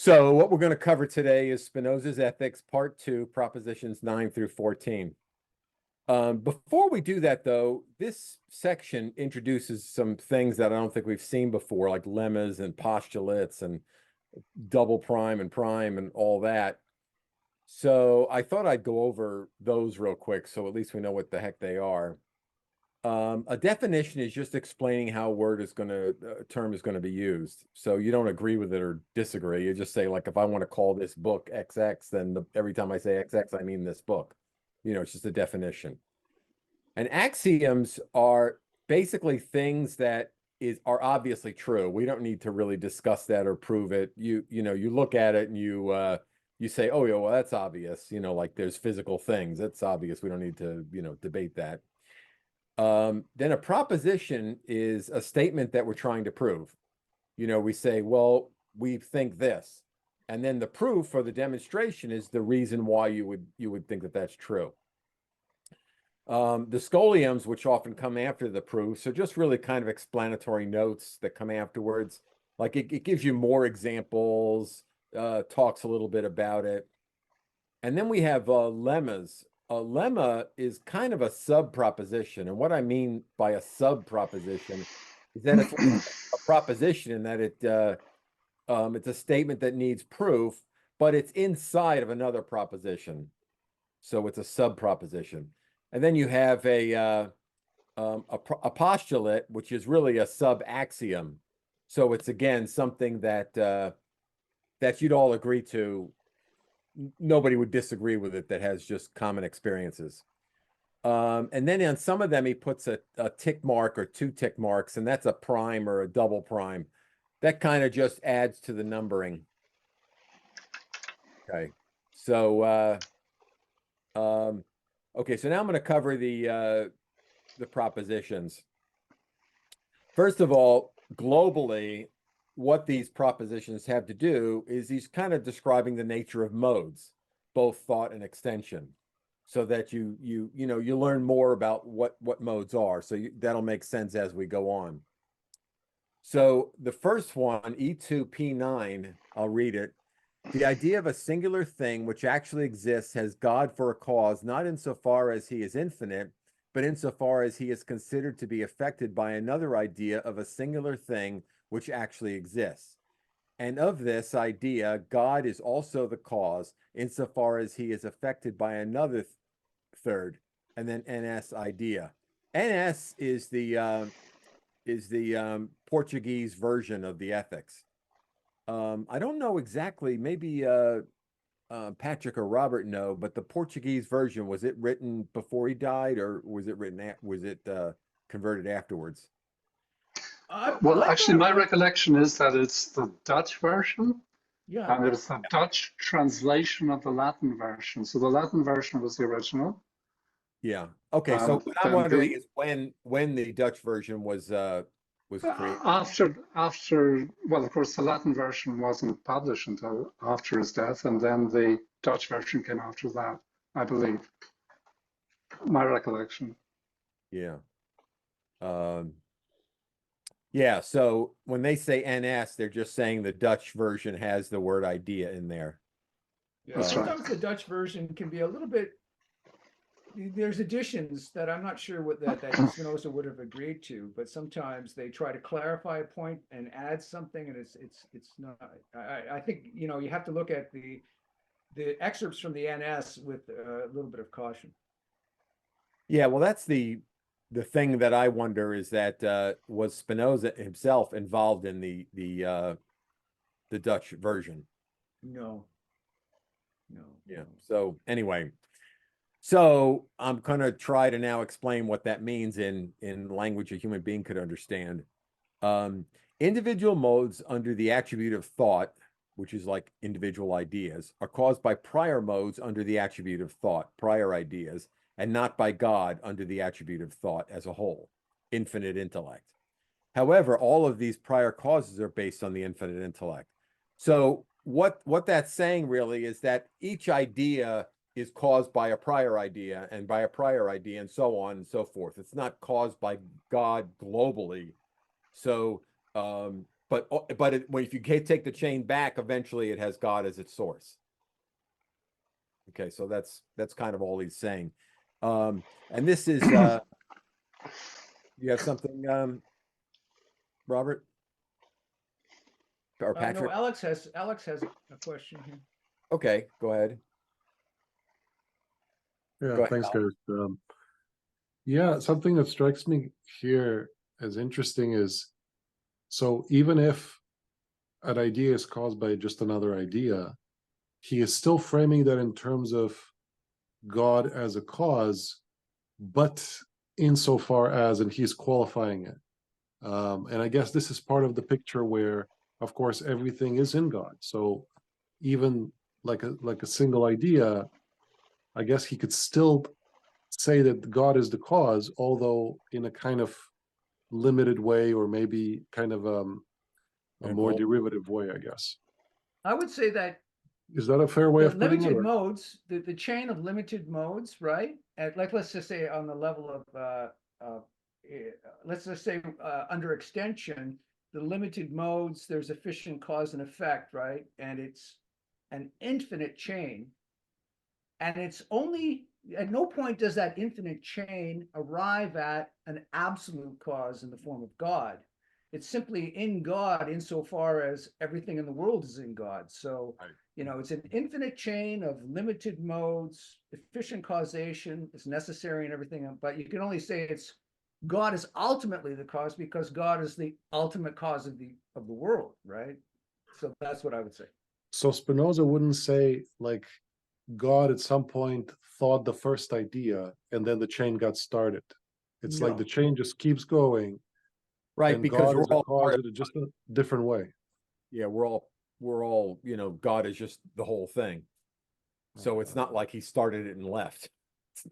So what we're going to cover today is Spinoza's Ethics, Part 2, Propositions 9 through 14. Before we do that, though, this section introduces some things that I don't think we've seen before, like lemmas and postulates and double prime and all that. So I thought I'd go over those real quick, so at least we know what the heck they are. A definition is just explaining how a term is going to be used. So you don't agree with it or disagree. You just say, like, if I want to call this book XX, then every time I say XX, I mean this book. It's just a definition. And axioms are basically things that are obviously true. We don't need to really discuss that or prove it. You look at it and you say, oh yeah, well, that's obvious. Like there's physical things. That's obvious. We don't need to, debate that. Then a proposition is a statement that we're trying to prove. We say, well, we think this. And then the proof or the demonstration is the reason why you would think that that's true. The scholiums, which often come after the proofs, are just really kind of explanatory notes that come afterwards. Like it gives you more examples, talks a little bit about it. And then we have lemmas. A lemma is kind of a sub-proposition. And what I mean by a sub-proposition is that it's like a proposition in that it's a statement that needs proof, but it's inside of another proposition. So it's a sub-proposition. And then you have a postulate, which is really a sub-axiom. So it's, again, something that you'd all agree to. Nobody would disagree with it that has just common experiences. And then on some of them, he puts a tick mark or two tick marks, and that's a prime or a double prime. That kind of just adds to the numbering. Okay. So, okay, so now I'm going to cover the propositions. First of all, globally, what these propositions have to do is he's kind of describing the nature of modes, both thought and extension, so that you learn more about what modes are. So that'll make sense as we go on. So the first one, E2P9, I'll read it. The idea of a singular thing which actually exists has God for a cause, not insofar as he is infinite, but insofar as he is considered to be affected by another idea of a singular thing which actually exists. And of this idea, God is also the cause, insofar as he is affected by another third, and then NS idea. NS is the Portuguese version of the ethics. I don't know exactly, maybe Patrick or Robert know, but the Portuguese version, was it written before he died, or was it converted afterwards? Well, actually, my recollection is that it's the Dutch version, Yeah, and it's the Dutch translation of the Latin version. So the Latin version was the original. Yeah. Okay. So what I'm wondering is when the Dutch version was created. After, well, of course, the Latin version wasn't published until after his death, and then the Dutch version came after that, I believe. My recollection. Yeah. Yeah, so when they say NS, they're just saying the Dutch version has the word idea in there. yeah. Sometimes the Dutch version can be a little bit. There's additions that I'm not sure what that Spinoza would have agreed to, but sometimes they try to clarify a point and add something, and it's not. I think you have to look at the excerpts from the NS with a little bit of caution. Yeah, well, that's the thing that I wonder is that was Spinoza himself involved in the Dutch version? No. Yeah. So anyway, so I'm going to try to now explain what that means in language a human being could understand. Individual modes under the attribute of thought, which is like individual ideas, are caused by prior modes under the attribute of thought, prior ideas, and not by God under the attribute of thought as a whole, infinite intellect. However, all of these prior causes are based on the infinite intellect. So what that's saying really is that each idea is caused by a prior idea and by a prior idea and so on and so forth. It's not caused by God globally. So but if you take the chain back, eventually it has God as its source. Okay, so that's kind of all he's saying. And this is you have something, Robert or No, Patrick? Alex has a question here. Okay, go ahead. Yeah, Go ahead, thanks, Al. guys. Yeah, something that strikes me here as interesting is, so even if an idea is caused by just another idea, he is still framing that in terms of God as a cause, but insofar as, and he's qualifying it. And I guess this is part of the picture where, of course, everything is in God. So even like a single idea, I guess he could still say that God is the cause, although in a kind of limited way, or maybe kind of a more derivative way, I guess. I would say that Is that a fair way the of putting it? limited or- modes, the chain of limited modes, right? Like, let's just say on the level of, let's just say under extension, the limited modes, there's efficient cause and effect, right? And it's an infinite chain. And it's only, at no point does that infinite chain arrive at an absolute cause in the form of God. It's simply in God insofar as everything in the world is in God. So, you know, it's an infinite chain of limited modes, efficient causation, it's necessary and everything, but you can only say it's God is ultimately the cause because God is the ultimate cause of the world, right? So that's what I would say. So Spinoza wouldn't say like God at some point thought the first idea and then the chain got started. It's like No. the chain just keeps going, Right, and because God we're is the all cause part in just a different way. yeah, we're all, you know, God is just the whole thing. So it's not like he started it and left,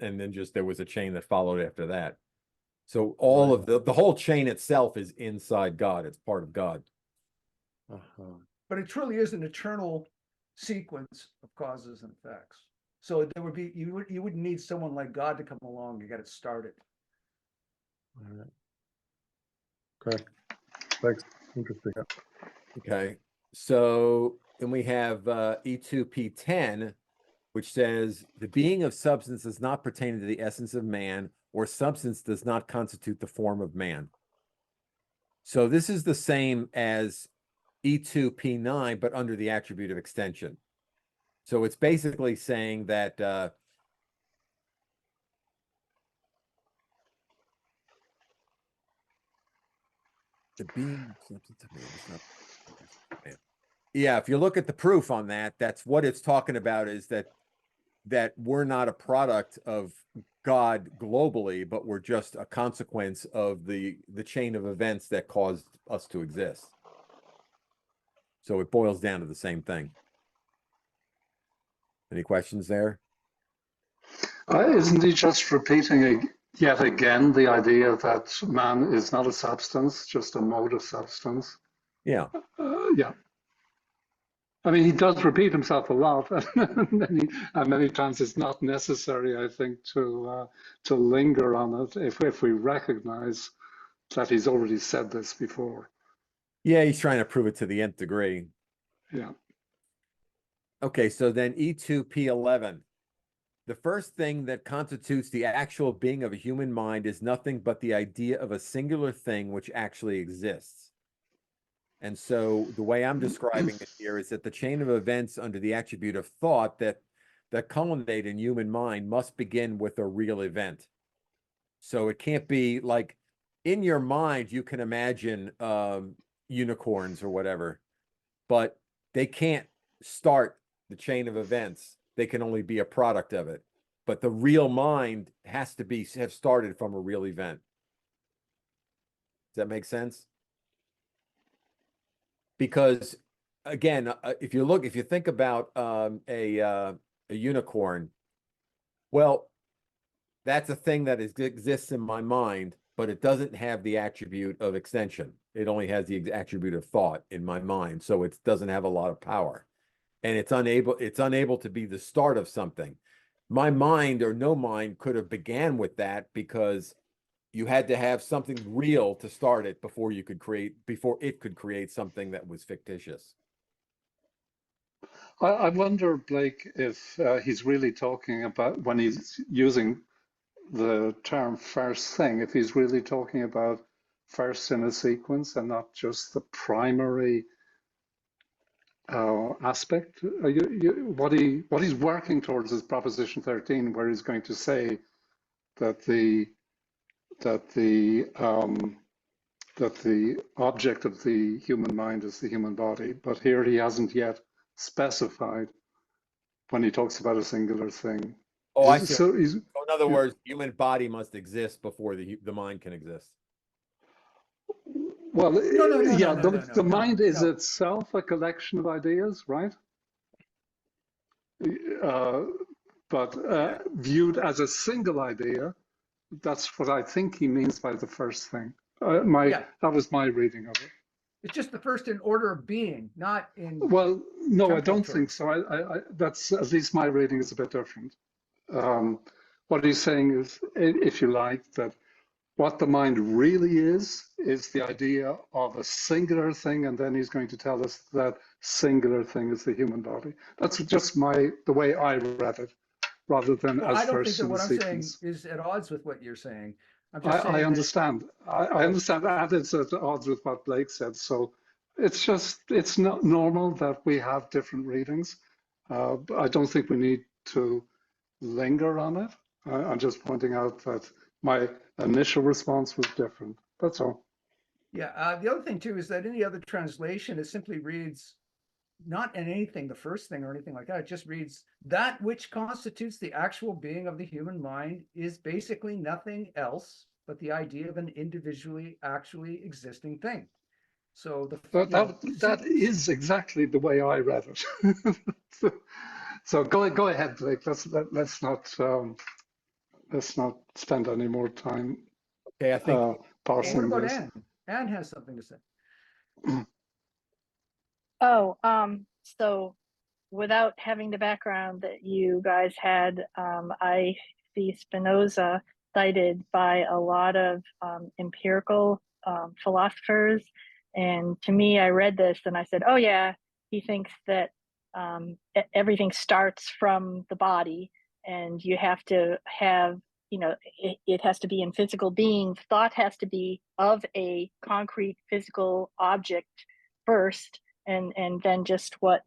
and then just there was a chain that followed after that. So all of the whole chain itself is inside God. It's part of God. Uh-huh. But it truly is an eternal sequence of causes and effects. So there would be, you wouldn't need someone like God to come along to get it started. All right. Okay. Thanks. Interesting. Okay. So then we have E2P10, which says the being of substance does not pertain to the essence of man, or substance does not constitute the form of man. So this is the same as E2P9, but under the attribute of extension. So it's basically saying that the being of substance of man does not. Yeah, if you look at the proof on that, that's what it's talking about, is that we're not a product of God globally, but we're just a consequence of the chain of events that caused us to exist. So it boils down to the same thing. Any questions there? Isn't he just repeating yet again the idea that man is not a substance, just a mode of substance? Yeah. Yeah. I mean, he does repeat himself a lot, and many times it's not necessary, I think, to linger on it if we recognize that he's already said this before. Yeah, he's trying to prove it to the nth degree. Yeah. Okay, so then E2P11. The first thing that constitutes the actual being of a human mind is nothing but the idea of a singular thing which actually exists. And so the way I'm describing it here is that the chain of events under the attribute of thought that culminate in human mind must begin with a real event. So it can't be like in your mind, you can imagine unicorns or whatever, but they can't start the chain of events. They can only be a product of it. But the real mind has to have started from a real event. Does that make sense? Because again, if you think about a unicorn, well, that's a thing that exists in my mind, but it doesn't have the attribute of extension. It only has the attribute of thought in my mind, so it doesn't have a lot of power, and it's unable to be the start of something. My mind or no mind could have began with that because you had to have something real to start it before it could create something that was fictitious. I wonder, Blake, if he's really talking about, when he's using the term first thing, if he's really talking about first in a sequence and not just the primary aspect. What he's working towards is proposition 13, where he's going to say that the object of the human mind is the human body, but here he hasn't yet specified when he talks about a singular thing. Oh, I see. So in other words, human body must exist before the mind can exist. Well, No, the mind is itself a collection of ideas, right? But viewed as a single idea, that's what I think he means by the first thing. That was my reading of it. It's just the first in order of being, not in. Well, no, I don't terms. think so. I that's, at least my reading is a bit different. What he's saying is, if you like, that what the mind really is the idea of a singular thing, and then he's going to tell us that singular thing is the human body. That's just the way I read it, rather than as I don't first think that in the what I'm saying sequence. is at odds with what you're saying. I'm just saying I that- understand. I understand that it's at odds with what Blake said. So it's not normal that we have different readings. But I don't think we need to linger on it. I'm just pointing out that my initial response was different. That's all. Yeah. The other thing too is that in the other translation, it simply reads not in anything, the first thing or anything like that. It just reads that which constitutes the actual being of the human mind is basically nothing else but the idea of an individually actually existing thing. So that is exactly the way I read it. So go ahead, Blake. Let's not spend any more time. Okay, I think. Parsing what about this. Anne? Anne has something to say. So without having the background that you guys had, I see Spinoza cited by a lot of empirical philosophers. And to me, I read this and I said, oh yeah, he thinks that everything starts from the body, and you have to have, it has to be in physical being. Thought has to be of a concrete physical object first, and then just what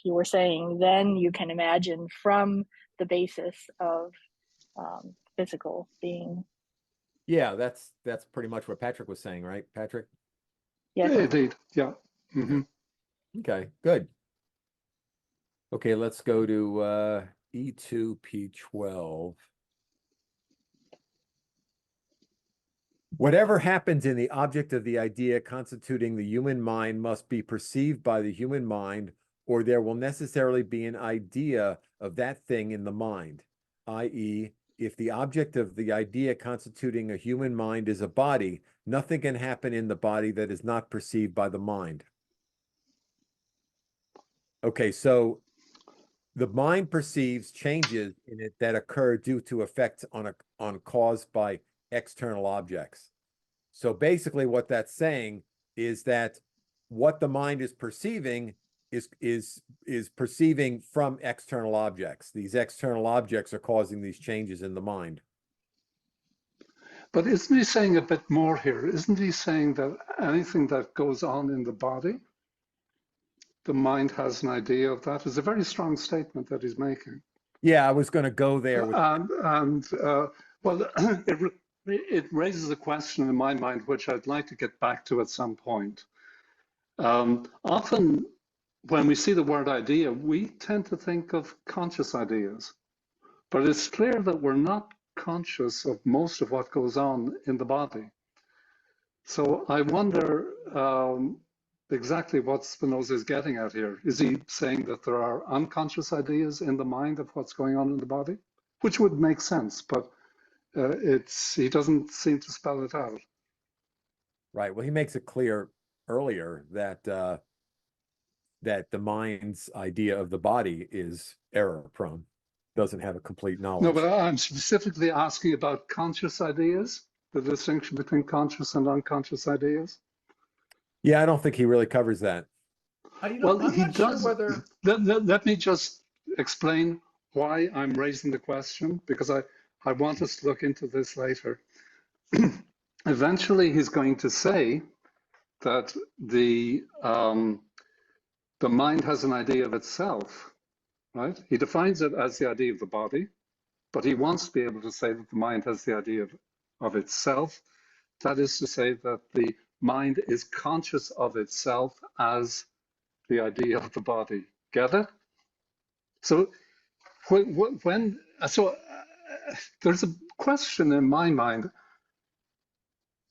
you were saying, then you can imagine from the basis of physical being. Yeah, that's pretty much what Patrick was saying, right, Patrick? Yes. Indeed, yeah. Mm-hmm. Okay, good. Okay, let's go to E2P12. Whatever happens in the object of the idea constituting the human mind must be perceived by the human mind, or there will necessarily be an idea of that thing in the mind, i.e., if the object of the idea constituting a human mind is a body, nothing can happen in the body that is not perceived by the mind. Okay, so the mind perceives changes in it that occur due to effects on caused by external objects. So basically what that's saying is that what the mind is perceiving is perceiving from external objects. These external objects are causing these changes in the mind. But isn't he saying a bit more here? Isn't he saying that anything that goes on in the body, the mind has an idea of that? It's a very strong statement that he's making. Yeah, I was going to go there with well, it raises a question in my mind, which I'd like to get back to at some point. Often, when we see the word idea, we tend to think of conscious ideas, but it's clear that we're not conscious of most of what goes on in the body. So I wonder exactly what Spinoza is getting at here. Is he saying that there are unconscious ideas in the mind of what's going on in the body? Which would make sense, but he doesn't seem to spell it out. Right. Well, he makes it clear earlier that that the mind's idea of the body is error prone, doesn't have a complete knowledge. No, but I'm specifically asking about conscious ideas. the distinction between conscious and unconscious ideas? Yeah, I don't think he really covers that. Well, I'm he not sure does. whether, Let me just explain why I'm raising the question, because I want us to look into this later. Eventually, he's going to say that the mind has an idea of itself, right? He defines it as the idea of the body, but he wants to be able to say that the mind has the idea of itself. That is to say that the mind is conscious of itself as the idea of the body. Get it? So there's a question in my mind: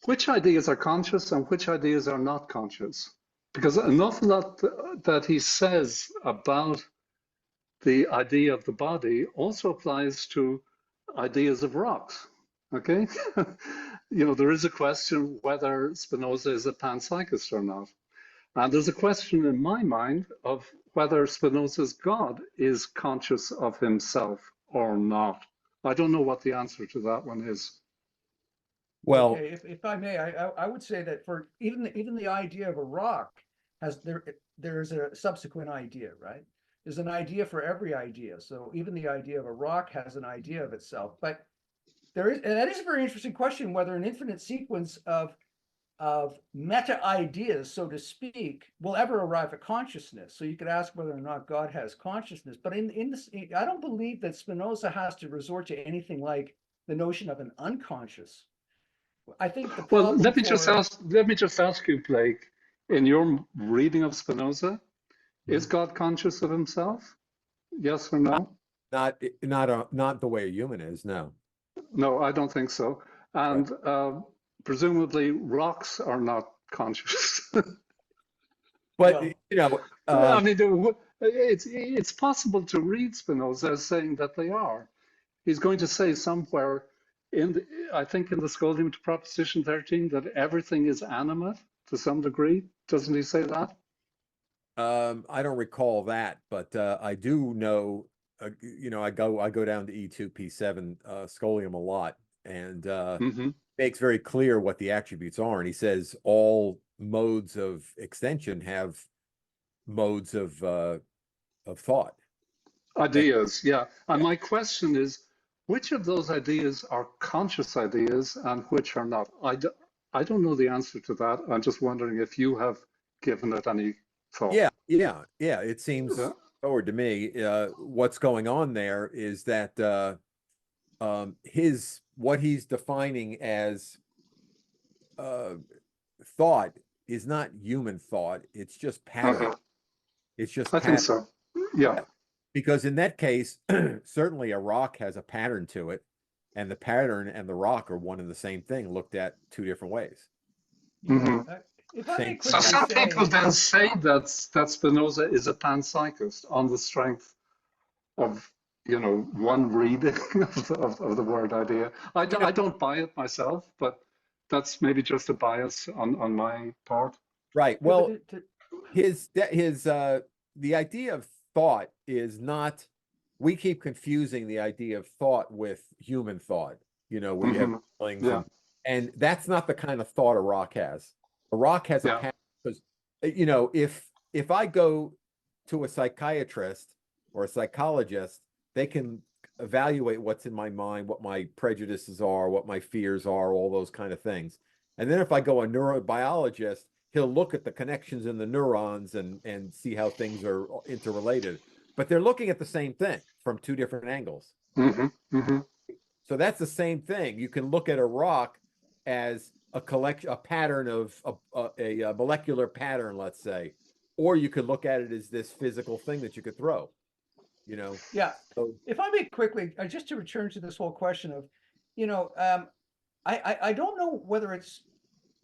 which ideas are conscious and which ideas are not conscious? Because an awful lot that he says about the idea of the body also applies to ideas of rocks. Okay, there is a question whether Spinoza is a panpsychist or not. And there's a question in my mind of whether Spinoza's God is conscious of himself or not. I don't know what the answer to that one is. Well, okay, if I may, I would say that for even the idea of a rock there's a subsequent idea, right? There's an idea for every idea. So even the idea of a rock has an idea of itself. But and that is a very interesting question, whether an infinite sequence of meta ideas, so to speak, will ever arrive at consciousness. So you could ask whether or not God has consciousness. But in this, I don't believe that Spinoza has to resort to anything like the notion of an unconscious. I think the Well, problem let me just ask you, Blake, in your reading of Spinoza, is God conscious of himself? Yes or no? not the way a human is, no. No, I don't think so. And presumably rocks are not conscious. But Well, I mean, it's possible to read Spinoza as saying that they are. He's going to say somewhere I think in the Scolding to Proposition 13, that everything is animate to some degree. Doesn't he say that? I don't recall that, but I do know. I go down to E2 P7 Scholium a lot, and makes very clear what the attributes are. And he says all modes of extension have modes of thought. Ideas, yeah. And my question is, which of those ideas are conscious ideas and which are not? I don't know the answer to that. I'm just wondering if you have given it any thought. Yeah. It seems forward to me. What's going on there is that what he's defining as thought is not human thought. It's just pattern. It's just I think so. Yeah. Because in that case, certainly a rock has a pattern to it, and the pattern and the rock are one and the same thing, looked at two different ways. If I may So some people then say that Spinoza is a panpsychist on the strength of one reading of the word idea. I don't buy it myself, but that's maybe just a bias on my part. Right. Well, the idea of thought is not. We keep confusing the idea of thought with human thought. Where you have feelings, and that's not the kind of thought a rock has. A rock has a pattern, because if I go to a psychiatrist or a psychologist, they can evaluate what's in my mind, what my prejudices are, what my fears are, all those kind of things. And then if I go a neurobiologist, he'll look at the connections in the neurons and see how things are interrelated. But they're looking at the same thing from two different angles. So that's the same thing. You can look at a rock as a pattern of a molecular pattern, let's say, or you could look at it as this physical thing that you could throw. Yeah. So, If I may quickly, just to return to this whole question of, I don't know whether it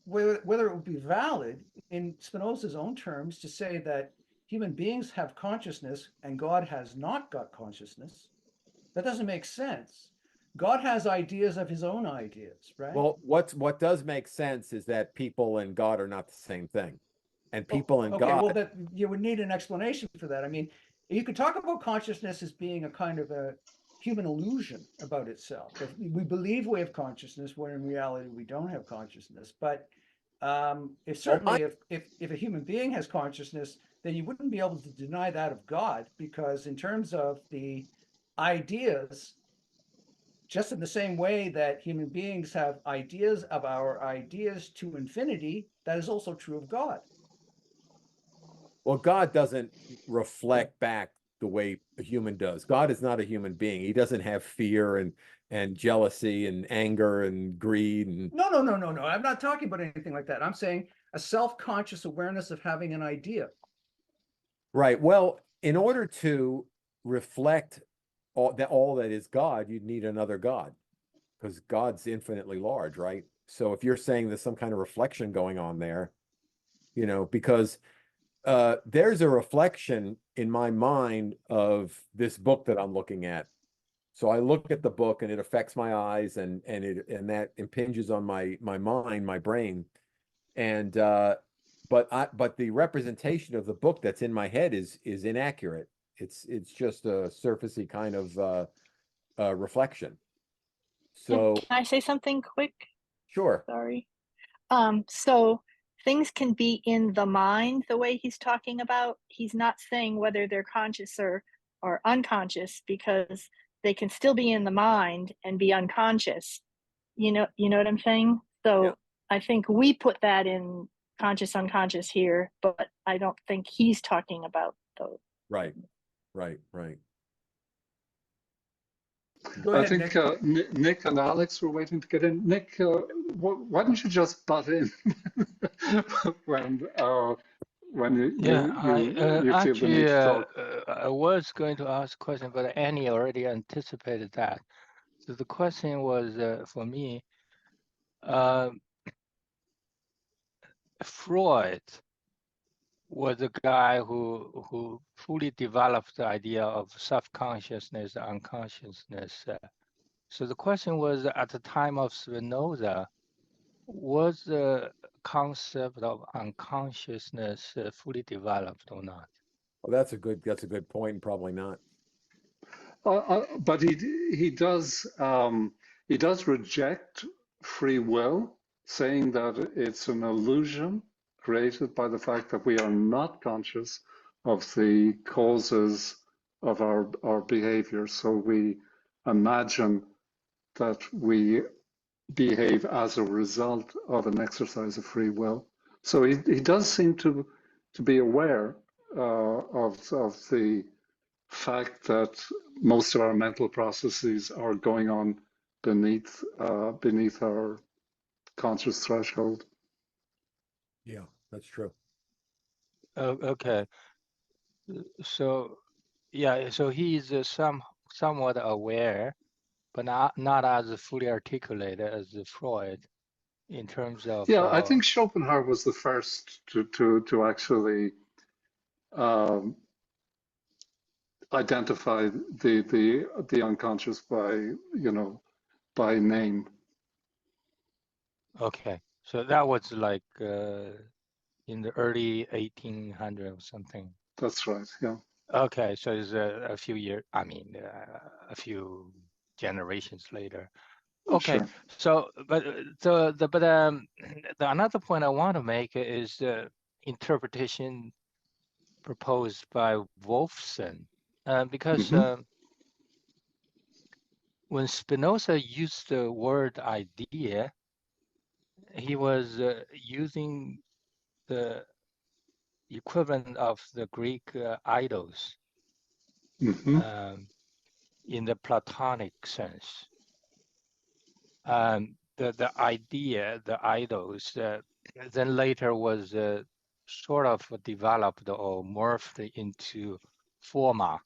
would be valid in Spinoza's own terms to say that human beings have consciousness and God has not got consciousness. That doesn't make sense. God has ideas of his own ideas, right? well, what does make sense is that people and God are not the same thing, and people and God. Well, that you would need an explanation for that. I mean, you could talk about consciousness as being a kind of a human illusion about itself. That we believe we have consciousness when in reality we don't have consciousness. But if certainly if a human being has consciousness, then you wouldn't be able to deny that of God, because in terms of the ideas, just in the same way that human beings have ideas of our ideas to infinity, that is also true of God. Well, God doesn't reflect back the way a human does. God is not a human being. He doesn't have fear and jealousy and anger and greed and No. I'm not talking about anything like that. I'm saying a self-conscious awareness of having an idea. right. Well, in order to reflect all that is God, you'd need another God, because God's infinitely large, right? So if you're saying there's some kind of reflection going on there, because there's a reflection in my mind of this book that I'm looking at. So I look at the book and it affects my eyes and that impinges on my mind, my brain. And but the representation of the book that's in my head is inaccurate. It's just a surfacey kind of reflection. So Can I say something quick? sure. Sorry. So things can be in the mind the way he's talking about. He's not saying whether they're conscious or unconscious, because they can still be in the mind and be unconscious. You know what I'm saying? So Yeah. I think we put that in conscious, unconscious here, but I don't think he's talking about those. Right. Go I ahead, think Nick. Nick and Alex were waiting to get in. Nick, why don't you just butt in when you feel the need to talk? I was going to ask a question, but Annie already anticipated that. So the question was for me, Freud was a guy who fully developed the idea of self-consciousness, unconsciousness. So the question was, at the time of Spinoza, was the concept of unconsciousness fully developed or not? Well, that's a good point, and probably not. But he does reject free will, saying that it's an illusion created by the fact that we are not conscious of the causes of our behavior. So we imagine that we behave as a result of an exercise of free will. So he does seem to be aware of the fact that most of our mental processes are going on beneath our conscious threshold. Yeah, that's true. Okay. So, yeah, so he's somewhat aware, but not as fully articulated as Freud in terms of. Yeah, I think Schopenhauer was the first to actually identify the unconscious by name. Okay, so that was like in the early 1800s or something. That's right. Yeah. Okay, so it's a few years. I mean, a few generations later. Okay, Sure. so the another point I want to make is the interpretation proposed by Wolfson, because when Spinoza used the word idea, he was using the equivalent of the Greek idols in the Platonic sense. The idea, the idols, then later was sort of developed or morphed into forma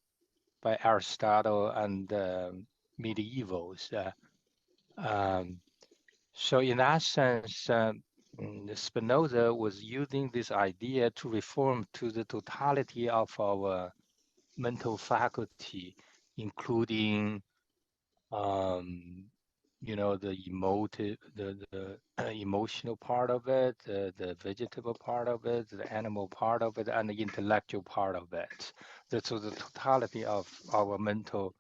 by Aristotle and medievals. So in that sense, Spinoza was using this idea to reform to the totality of our mental faculty, including the emotional part of it, the vegetable part of it, the animal part of it, and the intellectual part of it. So the totality of our mental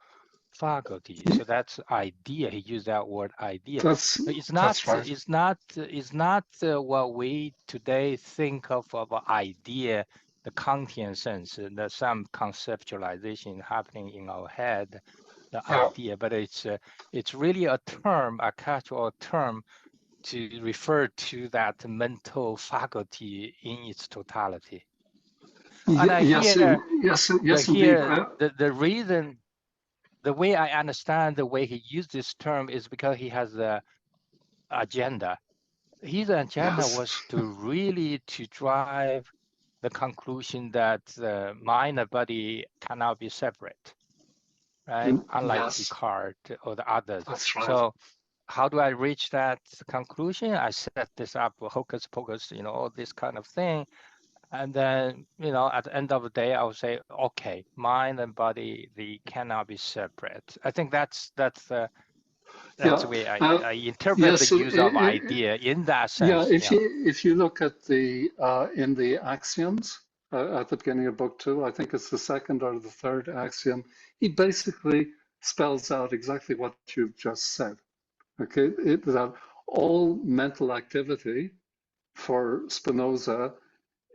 faculty. So that's idea. He used that word idea. That's But it's not. right. It's not what we today think of an idea, the Kantian sense. There's some conceptualization happening in our head, the idea. But it's really a term, a casual term, to refer to that mental faculty in its totality. And Yes, yes, indeed. here the reason, the way I understand the way he used this term is because he has the agenda. His agenda was to really to drive the conclusion that mind and body cannot be separate, right? Unlike Descartes or the others. That's right. So how do I reach that conclusion? I set this up, hocus pocus, all this kind of thing. And then, at the end of the day, I would say, okay, mind and body, they cannot be separate. I think that's the way I interpret the use of idea in that sense. If you look at the in the axioms at the beginning of book 2, I think it's the second or the third axiom, he basically spells out exactly what you've just said. Okay, that all mental activity for Spinoza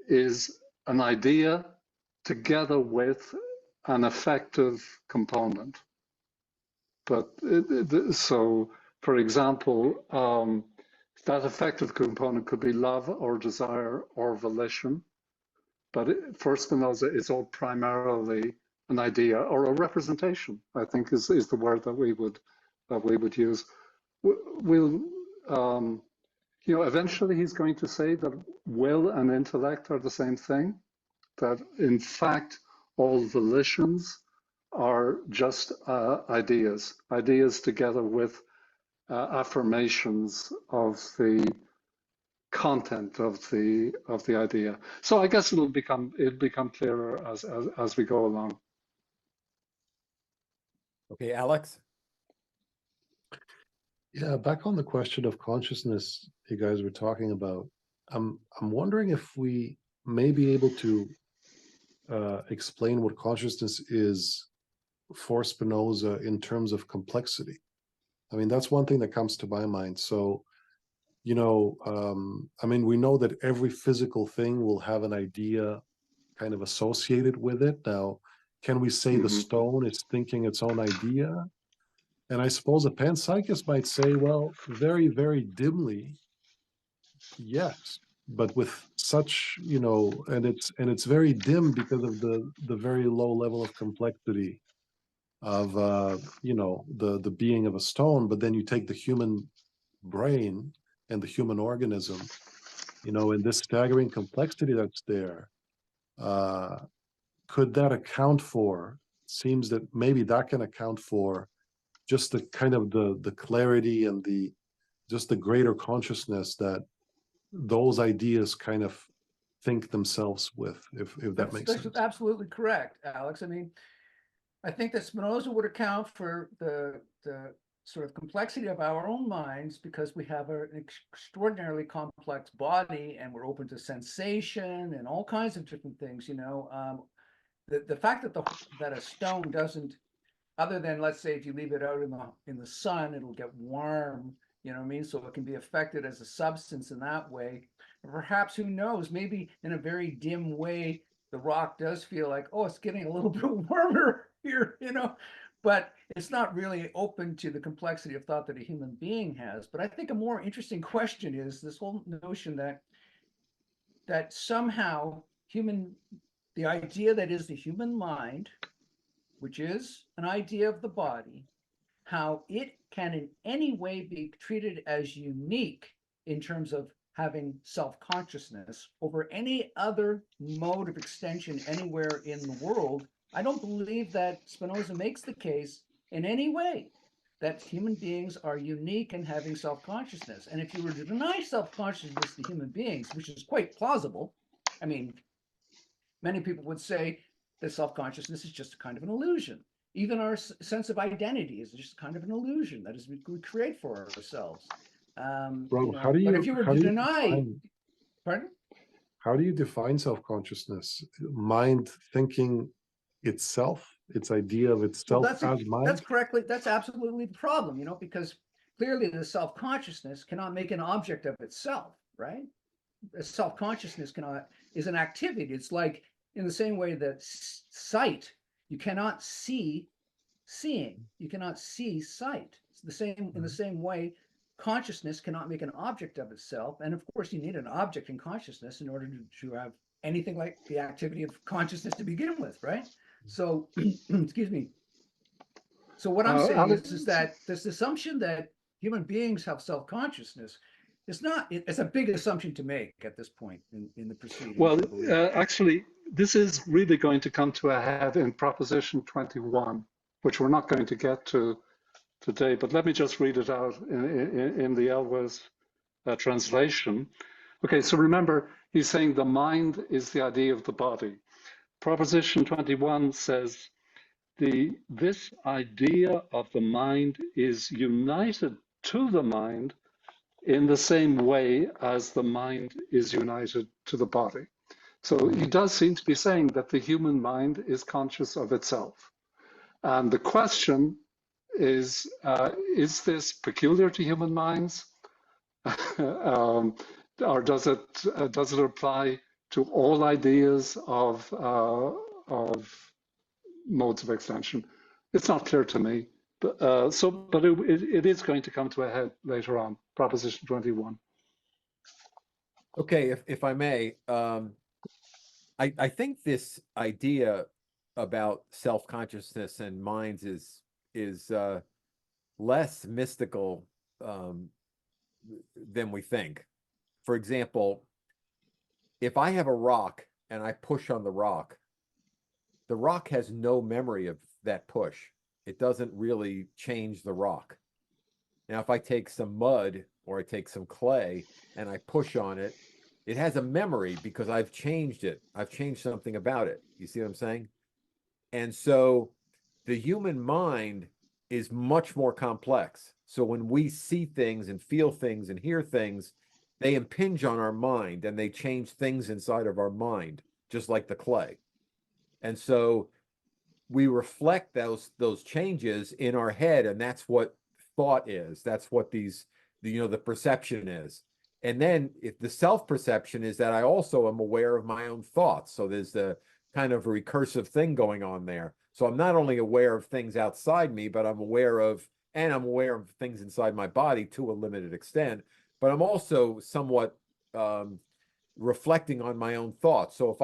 is an idea together with an affective component. But so, for example, that affective component could be love or desire or volition. But for Spinoza, it's all primarily an idea or a representation, I think is the word that we would use. We'll eventually he's going to say that will and intellect are the same thing, that in fact, all volitions are just ideas together with affirmations of the content of the idea. So I guess it'll become clearer as we go along. Okay, Alex? Yeah, back on the question of consciousness you guys were talking about, I'm wondering if we may be able to explain what consciousness is for Spinoza in terms of complexity. I mean, that's one thing that comes to my mind. So, we know that every physical thing will have an idea kind of associated with it. Now, can we say the stone is thinking its own idea? And I suppose a panpsychist might say, well, very, very dimly, yes, but with such, and it's very dim because of the very low level of complexity of the being of a stone. But then you take the human brain and the human organism, and this staggering complexity that's there. Could that account for? Seems that maybe that can account for just the kind of the clarity and just the greater consciousness that those ideas kind of think themselves with, if that makes sense. That's absolutely correct, Alex. I mean, I think that Spinoza would account for the sort of complexity of our own minds because we have an extraordinarily complex body and we're open to sensation and all kinds of different things. The fact that a stone doesn't, other than, let's say, if you leave it out in the sun, it'll get warm, so it can be affected as a substance in that way. Perhaps, who knows, maybe in a very dim way, the rock does feel like, oh, it's getting a little bit warmer here, but it's not really open to the complexity of thought that a human being has. But I think a more interesting question is this whole notion that somehow the idea that is the human mind, which is an idea of the body, how it can in any way be treated as unique in terms of having self-consciousness over any other mode of extension anywhere in the world. I don't believe that Spinoza makes the case in any way that human beings are unique in having self-consciousness. And if you were to deny self-consciousness to human beings, which is quite plausible, I mean, many people would say that self-consciousness is just a kind of an illusion. Even our sense of identity is just kind of an illusion that is we create for ourselves. How do you? But if you were to deny, pardon? How do you define self-consciousness? Mind thinking itself, its idea of Well, itself that's as mind? that's absolutely the problem, you know, because clearly the self-consciousness cannot make an object of itself, right? The self-consciousness is an activity. It's like in the same way that sight, you cannot see seeing, you cannot see sight. It's the same in the same way. Consciousness cannot make an object of itself, and of course, you need an object in consciousness in order to have anything like the activity of consciousness to begin with, right? So, excuse me. So what I'm saying is that this assumption that human beings have self-consciousness is not, it's a big assumption to make at this point in the proceedings. Well, actually, this is really going to come to a head in Proposition 21, which we're not going to get to today, but let me just read it out in the Elwes translation. Okay, so remember, he's saying the mind is the idea of the body. Proposition 21 says, this idea of the mind is united to the mind in the same way as the mind is united to the body. So he does seem to be saying that the human mind is conscious of itself. And the question is this peculiar to human minds? Or does it apply to all ideas of modes of extension? It's not clear to me. But it is going to come to a head later on, Proposition 21. Okay, if I may, I think this idea about self-consciousness and minds is less mystical than we think. For example, if I have a rock and I push on the rock has no memory of that push. It doesn't really change the rock. Now, if I take some mud or I take some clay and I push on it, it has a memory because I've changed it. I've changed something about it. You see what I'm saying? And so the human mind is much more complex. So when we see things and feel things and hear things, they impinge on our mind and they change things inside of our mind, just like the clay. And so we reflect those changes in our head, and that's what thought is. That's what the perception is. And then if the self-perception is that I also am aware of my own thoughts. So there's the kind of recursive thing going on there. So I'm not only aware of things outside me, but I'm aware of things inside my body to a limited extent, but I'm also somewhat reflecting on my own thoughts. So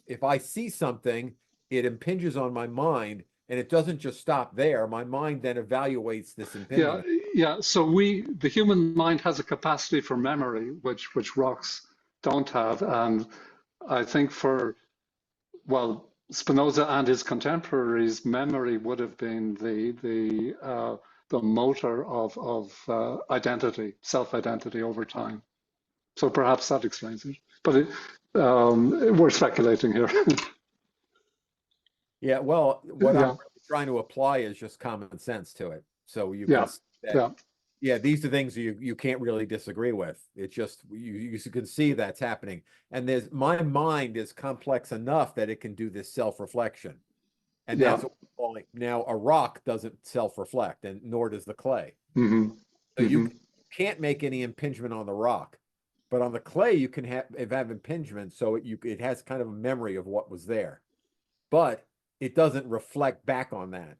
if I see something, it impinges on my mind, and it doesn't just stop there. My mind then evaluates this impingement. Yeah. So the human mind has a capacity for memory, which rocks don't have, and I think Spinoza and his contemporaries, memory would have been the motor of identity, self-identity over time. So perhaps that explains it. But we're speculating here. Yeah, well, what I'm really trying to apply is just common sense to it. So you can see that, these are things you can't really disagree with. It's just you can see that's happening. And my mind is complex enough that it can do this self-reflection. And that's what we're calling. Now a rock doesn't self-reflect, and nor does the clay. Mm-hmm. So you can't make any impingement on the rock. But on the clay, you can have impingement, so it has kind of a memory of what was there. But it doesn't reflect back on that.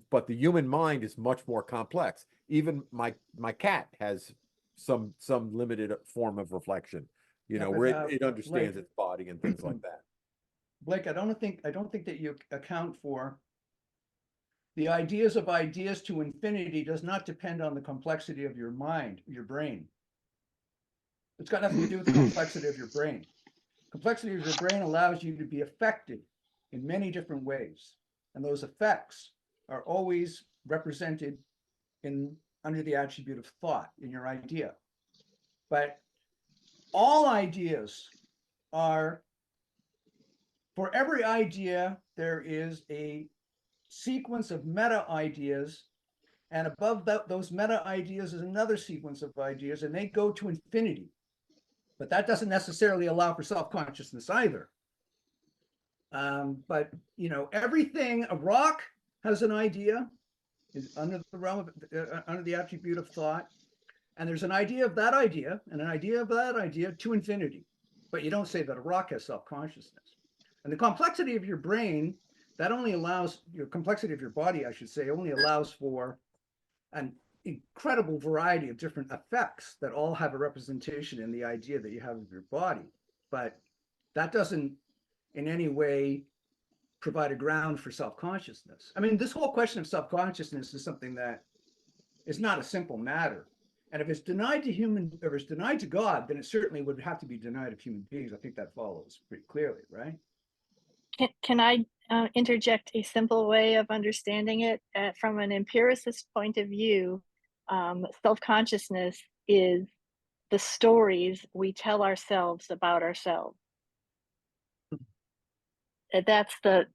But the human mind is much more complex. Even my cat has some limited form of reflection, where it understands its body and things like that. Blake, I don't think that you account for the ideas of ideas to infinity does not depend on the complexity of your mind, your brain. It's got nothing to do with the complexity of your brain. Complexity of your brain allows you to be affected in many different ways. And those effects are always represented under the attribute of thought in your idea. But all ideas for every idea, there is a sequence of meta ideas. And above those meta ideas is another sequence of ideas, and they go to infinity. But that doesn't necessarily allow for self-consciousness either. But you know, everything, a rock has an idea, is under the realm of under the attribute of thought, and there's an idea of that idea and an idea of that idea to infinity. But you don't say that a rock has self-consciousness. And the complexity of your brain, that only allows, your complexity of your body, I should say, only allows for an incredible variety of different effects that all have a representation in the idea that you have of your body. But that doesn't in any way provide a ground for self-consciousness. I mean, this whole question of self-consciousness is something that is not a simple matter. And if it's denied to if it's denied to God, then it certainly would have to be denied of human beings. I think that follows pretty clearly, right? Can I interject a simple way of understanding it? From an empiricist point of view, self-consciousness is the stories we tell ourselves about ourselves. That's the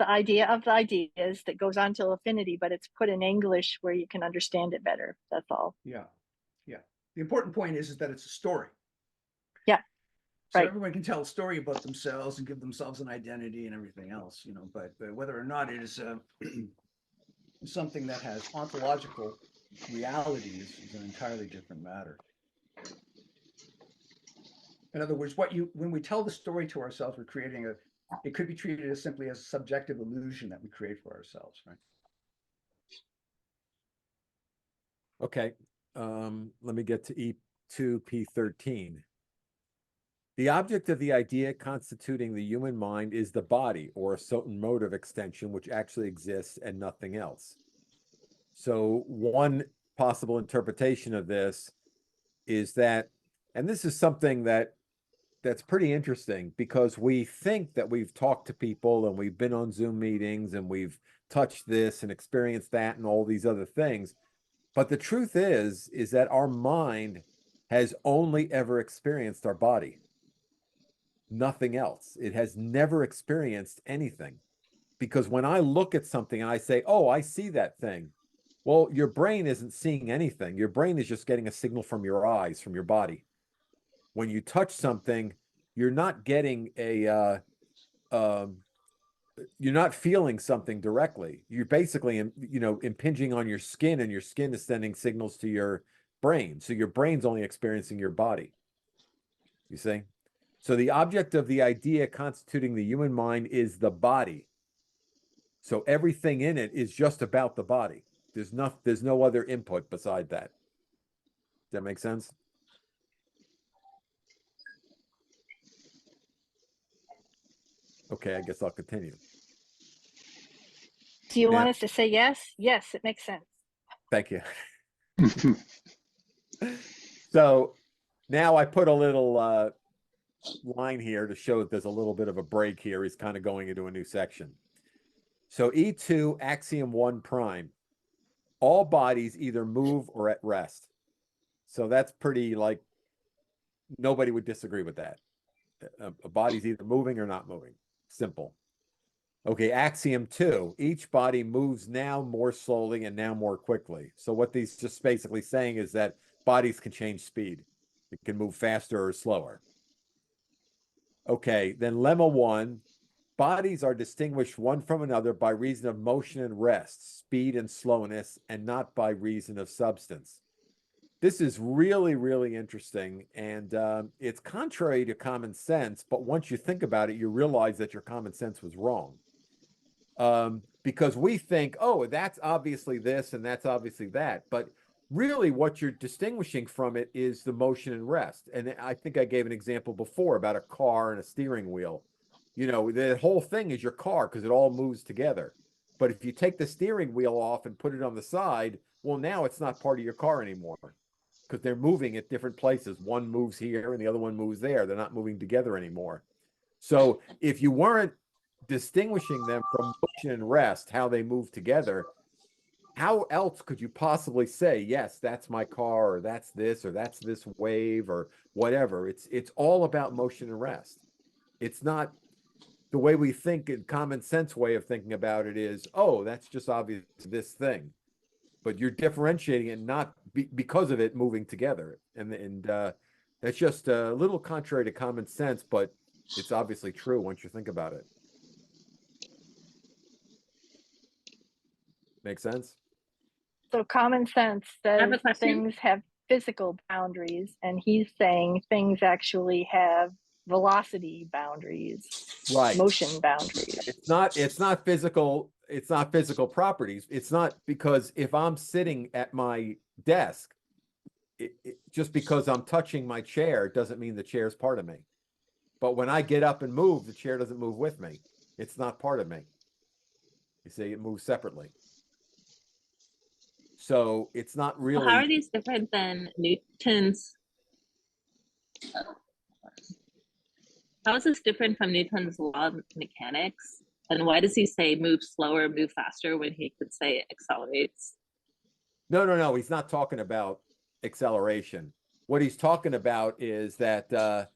idea of the ideas that goes on till affinity, but it's put in English where you can understand it better. That's all. Yeah. Yeah. The important point is that it's a story. Yeah. So right. everyone can tell a story about themselves and give themselves an identity and everything else, you know, but whether or not it is something that has ontological realities is an entirely different matter. In other words, when we tell the story to ourselves, we're creating it could be treated as simply as a subjective illusion that we create for ourselves, right? Okay, let me get to E2P13. The object of the idea constituting the human mind is the body, or a certain mode of extension which actually exists and nothing else. So one possible interpretation of this is that, and this is something that's pretty interesting, because we think that we've talked to people and we've been on Zoom meetings and we've touched this and experienced that and all these other things. But the truth is that our mind has only ever experienced our body, nothing else. It has never experienced anything. Because when I look at something and I say, oh, I see that thing, well, your brain isn't seeing anything. Your brain is just getting a signal from your eyes, from your body. When you touch something, you're not getting you're not feeling something directly. You're basically, impinging on your skin, and your skin is sending signals to your brain. So your brain's only experiencing your body. You see? So the object of the idea constituting the human mind is the body. So everything in it is just about the body. There's no other input beside that. Does that make sense? Okay, I guess I'll continue. Do you Now, want us to say yes? Yes, it makes sense. thank you. So now I put a little line here to show that there's a little bit of a break here. He's kind of going into a new section. So E2 axiom 1 prime. All bodies either move or at rest. So that's pretty, like, nobody would disagree with that. A body's either moving or not moving. Simple. Okay, axiom 2, each body moves now more slowly and now more quickly. So what these just basically saying is that bodies can change speed. It can move faster or slower. Okay, then lemma 1, bodies are distinguished one from another by reason of motion and rest, speed and slowness, and not by reason of substance. This is really, really interesting, and it's contrary to common sense, but once you think about it, you realize that your common sense was wrong. Because we think, oh, that's obviously this and that's obviously that, but really what you're distinguishing from it is the motion and rest. And I think I gave an example before about a car and a steering wheel. The whole thing is your car because it all moves together. But if you take the steering wheel off and put it on the side, well, now it's not part of your car anymore because they're moving at different places. One moves here and the other one moves there. They're not moving together anymore. So if you weren't distinguishing them from motion and rest, how they move together, how else could you possibly say, yes, that's my car, or that's this wave, or whatever? It's all about motion and rest. It's not the way we think in common sense way of thinking about it is, oh, that's just obvious this thing. But you're differentiating it not because of it moving together. And that's just a little contrary to common sense, but it's obviously true once you think about it. Make sense? So common sense have says a question. things have physical boundaries, and he's saying things actually have velocity boundaries, Right. motion boundaries. It's not physical properties. It's not, because if I'm sitting at my desk, just because I'm touching my chair doesn't mean the chair is part of me. But when I get up and move, the chair doesn't move with me. It's not part of me. You see, it moves separately. So it's not Well, really. how are these different than Newton's? How is this different from Newton's law of mechanics? And why does he say move slower, move faster when he could say it accelerates? No. He's not talking about acceleration. What he's talking about is that the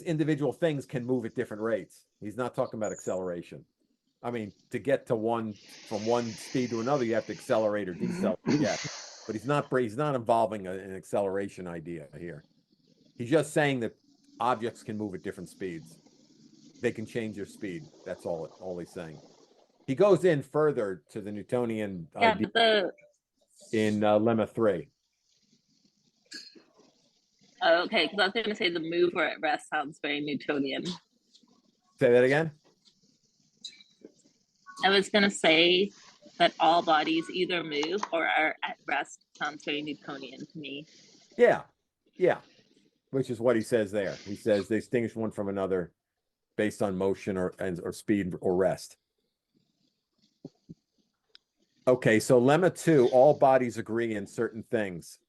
individual things can move at different rates. He's not talking about acceleration. I mean, to get to from one speed to another, you have to accelerate or decelerate. Yeah, but he's not involving an acceleration idea here. He's just saying that objects can move at different speeds. They can change their speed. That's all he's saying. He goes in further to the Newtonian idea in Lemma 3. Oh, okay, because I was going to say the move or at rest sounds very Newtonian. Say that again? I was going to say that all bodies either move or are at rest sounds very Newtonian to me. Yeah, which is what he says there. He says they distinguish one from another based on motion or speed or rest. Okay, so Lemma 2, all bodies agree in certain things.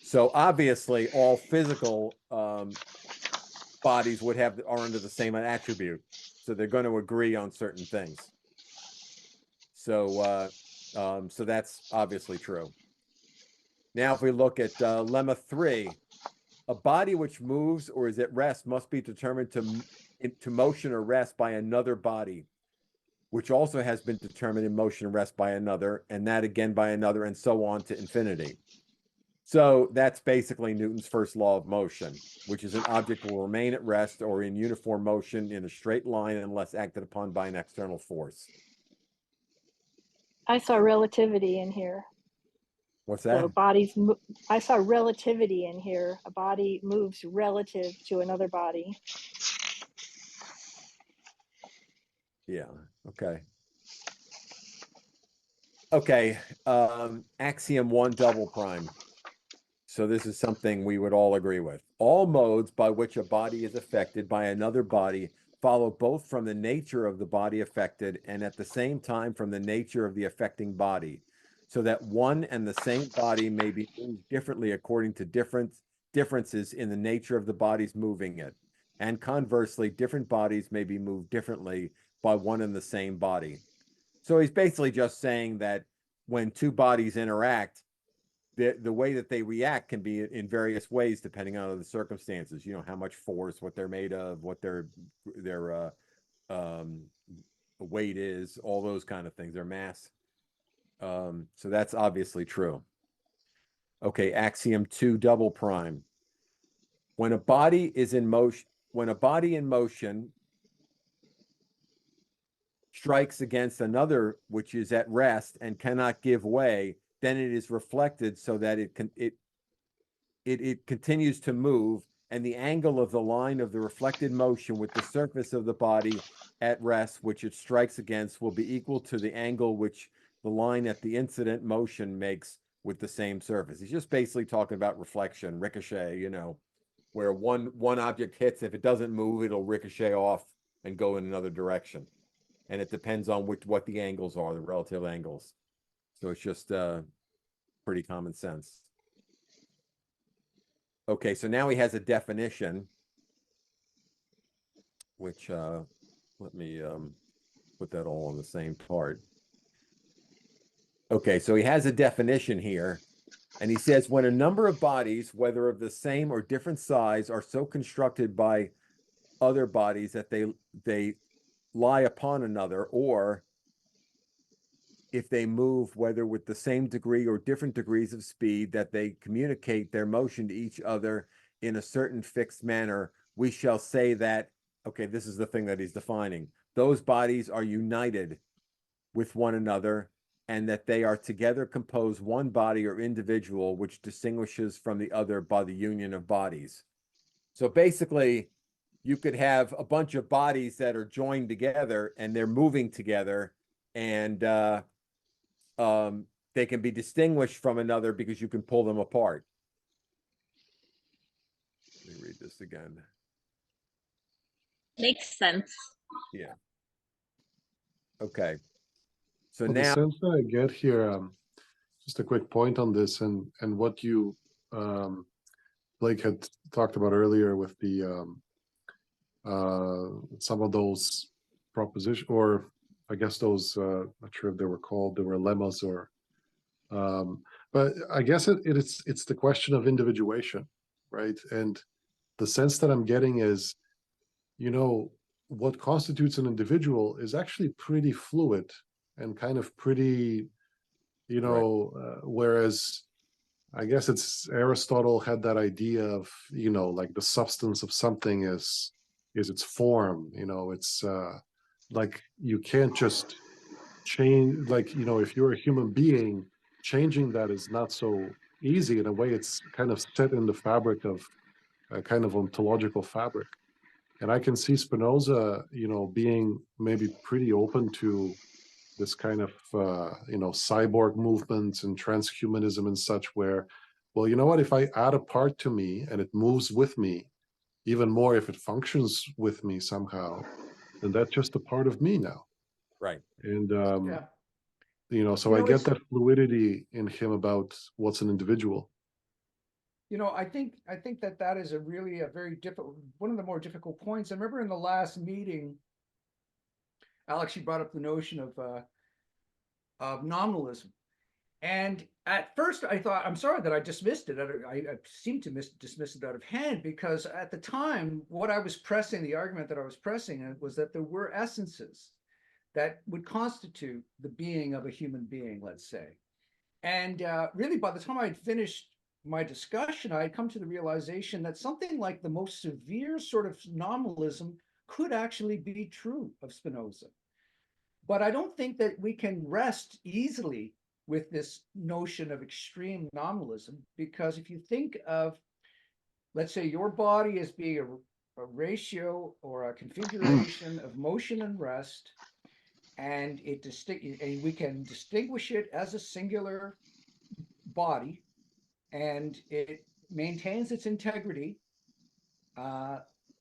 So obviously all physical bodies are under the same attribute. So they're going to agree on certain things. So so that's obviously true. Now, if we look at Lemma 3, a body which moves or is at rest must be determined to motion or rest by another body, which also has been determined in motion and rest by another, and that again by another, and so on to infinity. So that's basically Newton's first law of motion, which is an object will remain at rest or in uniform motion in a straight line unless acted upon by an external force. I saw relativity in here. What's that? So I saw relativity in here. A body moves relative to another body. Yeah, okay. Okay, axiom 1 double prime. So this is something we would all agree with. All modes by which a body is affected by another body follow both from the nature of the body affected and at the same time from the nature of the affecting body, so that one and the same body may be moved differently according to differences in the nature of the bodies moving it. And conversely, different bodies may be moved differently by one and the same body. So he's basically just saying that when two bodies interact, the way that they react can be in various ways depending on the circumstances. You know, how much force, what they're made of, what their weight is, all those kind of things, their mass. So that's obviously true. Okay, axiom 2 double prime. When a body in motion strikes against another which is at rest and cannot give way, then it is reflected so that it continues to move, and the angle of the line of the reflected motion with the surface of the body at rest which it strikes against will be equal to the angle which the line at the incident motion makes with the same surface. He's just basically talking about reflection, ricochet, you know, where one object hits, if it doesn't move, it'll ricochet off and go in another direction. And it depends on what the angles are, the relative angles. So it's just pretty common sense. Okay, so now he has a definition, which let me put that all on the same part. Okay, so he has a definition here, and he says when a number of bodies, whether of the same or different size, are so constructed by other bodies that they lie upon another, or if they move, whether with the same degree or different degrees of speed, that they communicate their motion to each other in a certain fixed manner, we shall say that okay, this is the thing that he's defining. Those bodies are united with one another, and that they are together compose one body or individual, which distinguishes from the other by the union of bodies. So basically, you could have a bunch of bodies that are joined together and they're moving together, and they can be distinguished from another because you can pull them apart. Let me read this again. Makes sense. Yeah. Okay. So Well, the now, sense that I get here, just a quick point on this, and what you Blake had talked about earlier with the some of those proposition, or I guess those not sure if they were called, they were lemmas, or but I guess it's the question of individuation, right? And the sense that I'm getting is, you know, what constitutes an individual is actually pretty fluid and kind of pretty, you know, whereas I guess it's Aristotle had that idea of, you know, like the substance of something is its form, you know, it's like you can't just change, like, you know, if you're a human being, changing that is not so easy. In a way, it's kind of set in the fabric of a kind of ontological fabric. And I can see Spinoza, you know, being maybe pretty open to this kind of, you know, cyborg movements and transhumanism and such, where, well, you know what, if I add a part to me and it moves with me, even more if it functions with me somehow, then that's just a part of me now. right. And, Yeah. you know, so You I know, get it's- that fluidity in him about what's an individual. You know, I think that is a very difficult, one of the more difficult points. I remember in the last meeting, Alex, you brought up the notion of nominalism. And at first I thought, I'm sorry that I dismissed it. I seemed to dismiss it out of hand, because at the time, what I was pressing, the argument that I was pressing was that there were essences that would constitute the being of a human being, let's say. And really, by the time I'd finished my discussion, I had come to the realization that something like the most severe sort of nominalism could actually be true of Spinoza. But I don't think that we can rest easily with this notion of extreme nominalism, because if you think of, let's say, your body as being a ratio or a configuration of motion and rest, and we can distinguish it as a singular body, and it maintains its integrity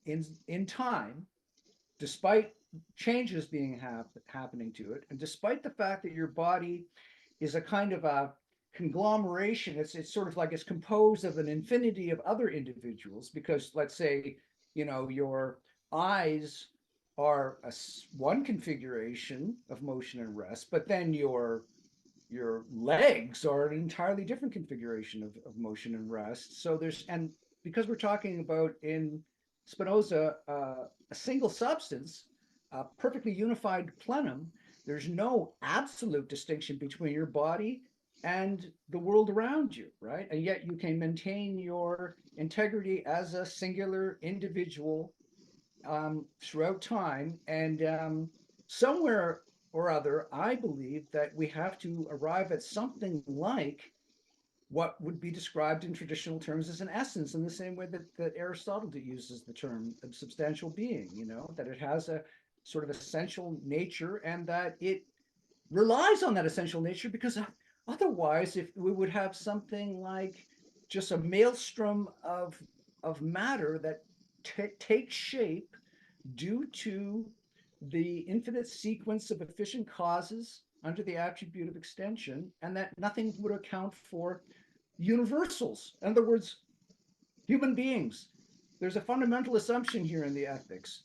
in time, despite changes being happening to it, and despite the fact that your body is a kind of a conglomeration. It's sort of like it's composed of an infinity of other individuals, because let's say, you know, your eyes are one configuration of motion and rest, but then your legs are an entirely different configuration of motion and rest. So and because we're talking about in Spinoza a single substance, a perfectly unified plenum, there's no absolute distinction between your body and the world around you, right? And yet you can maintain your integrity as a singular individual throughout time. And somewhere or other, I believe that we have to arrive at something like what would be described in traditional terms as an essence, in the same way that Aristotle uses the term of substantial being, you know, that it has a sort of essential nature, and that it relies on that essential nature, because otherwise, if we would have something like just a maelstrom of matter that takes shape due to the infinite sequence of efficient causes under the attribute of extension, and that nothing would account for universals. In other words, human beings. There's a fundamental assumption here in the ethics.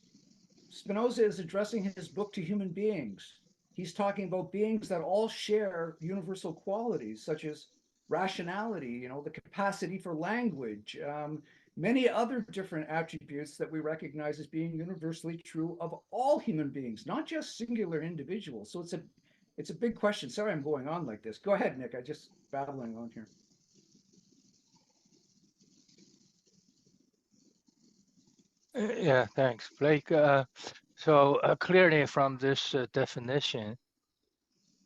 Spinoza is addressing his book to human beings. He's talking about beings that all share universal qualities, such as rationality, you know, the capacity for language, many other different attributes that we recognize as being universally true of all human beings, not just singular individuals. So it's a big question. Sorry, I'm going on like this. Go ahead, Nick. I just babbling on here. Yeah, thanks, Blake. Clearly from this definition,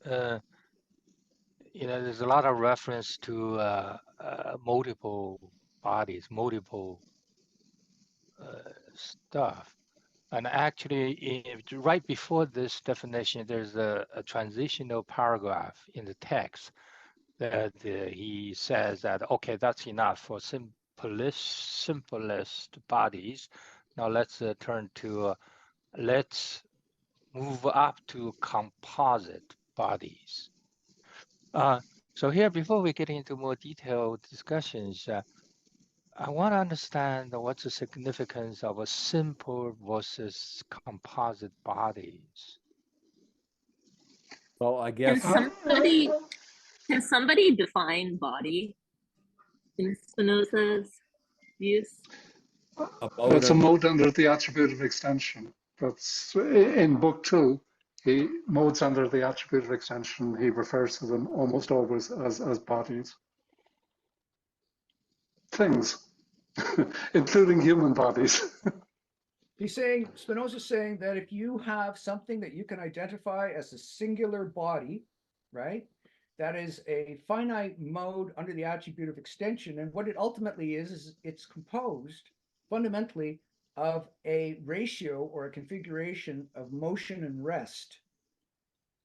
there's a lot of reference to multiple bodies, multiple stuff. And actually, right before this definition, there's a transitional paragraph in the text that he says that, okay, that's enough for simplest bodies. Now let's turn to, let's move up to composite bodies. So here, before we get into more detailed discussions, I want to understand what's the significance of a simple versus composite bodies. Well, I Can guess somebody define body in Spinoza's views? It's a mode under the attribute of extension. That's in book 2. He modes under the attribute of extension. He refers to them almost always as bodies, things, including human bodies. Spinoza's saying that if you have something that you can identify as a singular body, right? That is a finite mode under the attribute of extension. And what it ultimately is it's composed fundamentally of a ratio or a configuration of motion and rest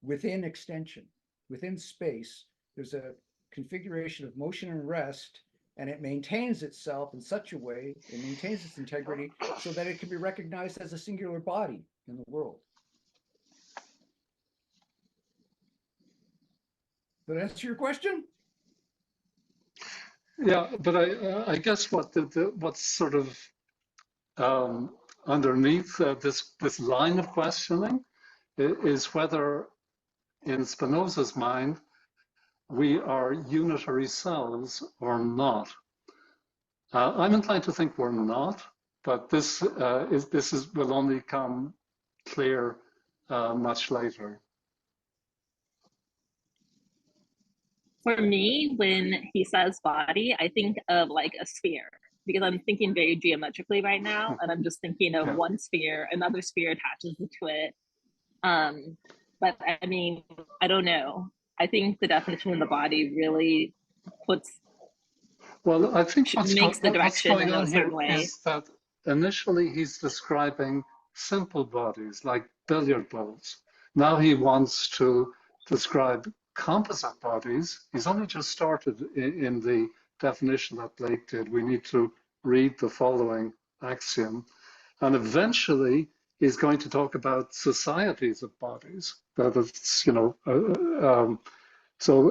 within extension, within space. There's a configuration of motion and rest, and it maintains itself in such a way, it maintains its integrity so that it can be recognized as a singular body in the world. Did that answer your question? Yeah, but I guess what's sort of underneath this line of questioning is whether, in Spinoza's mind, we are unitary selves or not. I'm inclined to think we're not, but this will only come clear much later. For me, when he says body, I think of like a sphere, because I'm thinking very geometrically right now, and I'm just thinking of one sphere, another sphere attaches to it. But I mean, I don't know. I think the definition of the body really puts. Well, I think what's going on here way. is that initially he's describing simple bodies like billiard balls. Now he wants to describe composite bodies. He's only just started in the definition that Blake did. We need to read the following axiom. And eventually he's going to talk about societies of bodies. That is, so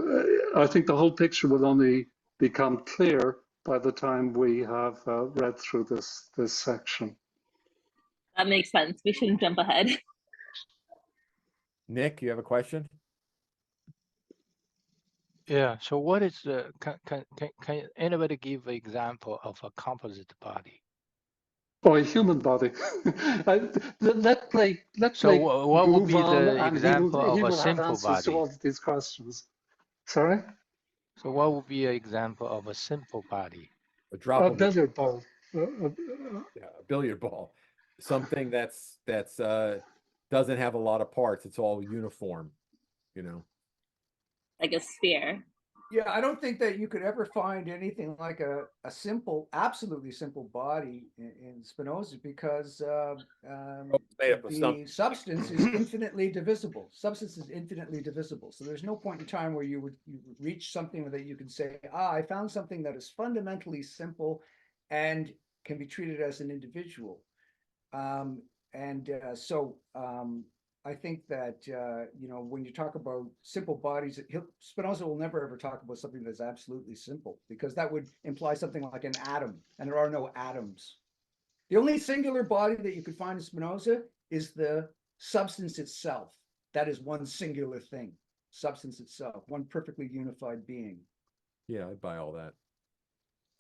I think the whole picture will only become clear by the time we have read through this section. That makes sense. We shouldn't jump ahead. Nick, you have a question? Yeah. So what is the? Can anybody give an example of a composite body? Or a human body. Let Blake. So what would be the example of a simple body? To all these questions. Sorry. So what would be an example of a simple body? A billiard ball. Yeah, a billiard ball. Something that's doesn't have a lot of parts. It's all uniform, Like a sphere. Yeah, I don't think that you could ever find anything like a simple, absolutely simple body in Spinoza, because the substance is infinitely divisible. Substance is infinitely divisible. So there's no point in time where you would reach something that you could say, I found something that is fundamentally simple and can be treated as an individual. I think that, when you talk about simple bodies, Spinoza will never ever talk about something that's absolutely simple, because that would imply something like an atom, and there are no atoms. The only singular body that you could find in Spinoza is the substance itself. That is one singular thing, substance itself, one perfectly unified being. Yeah, I'd buy all that.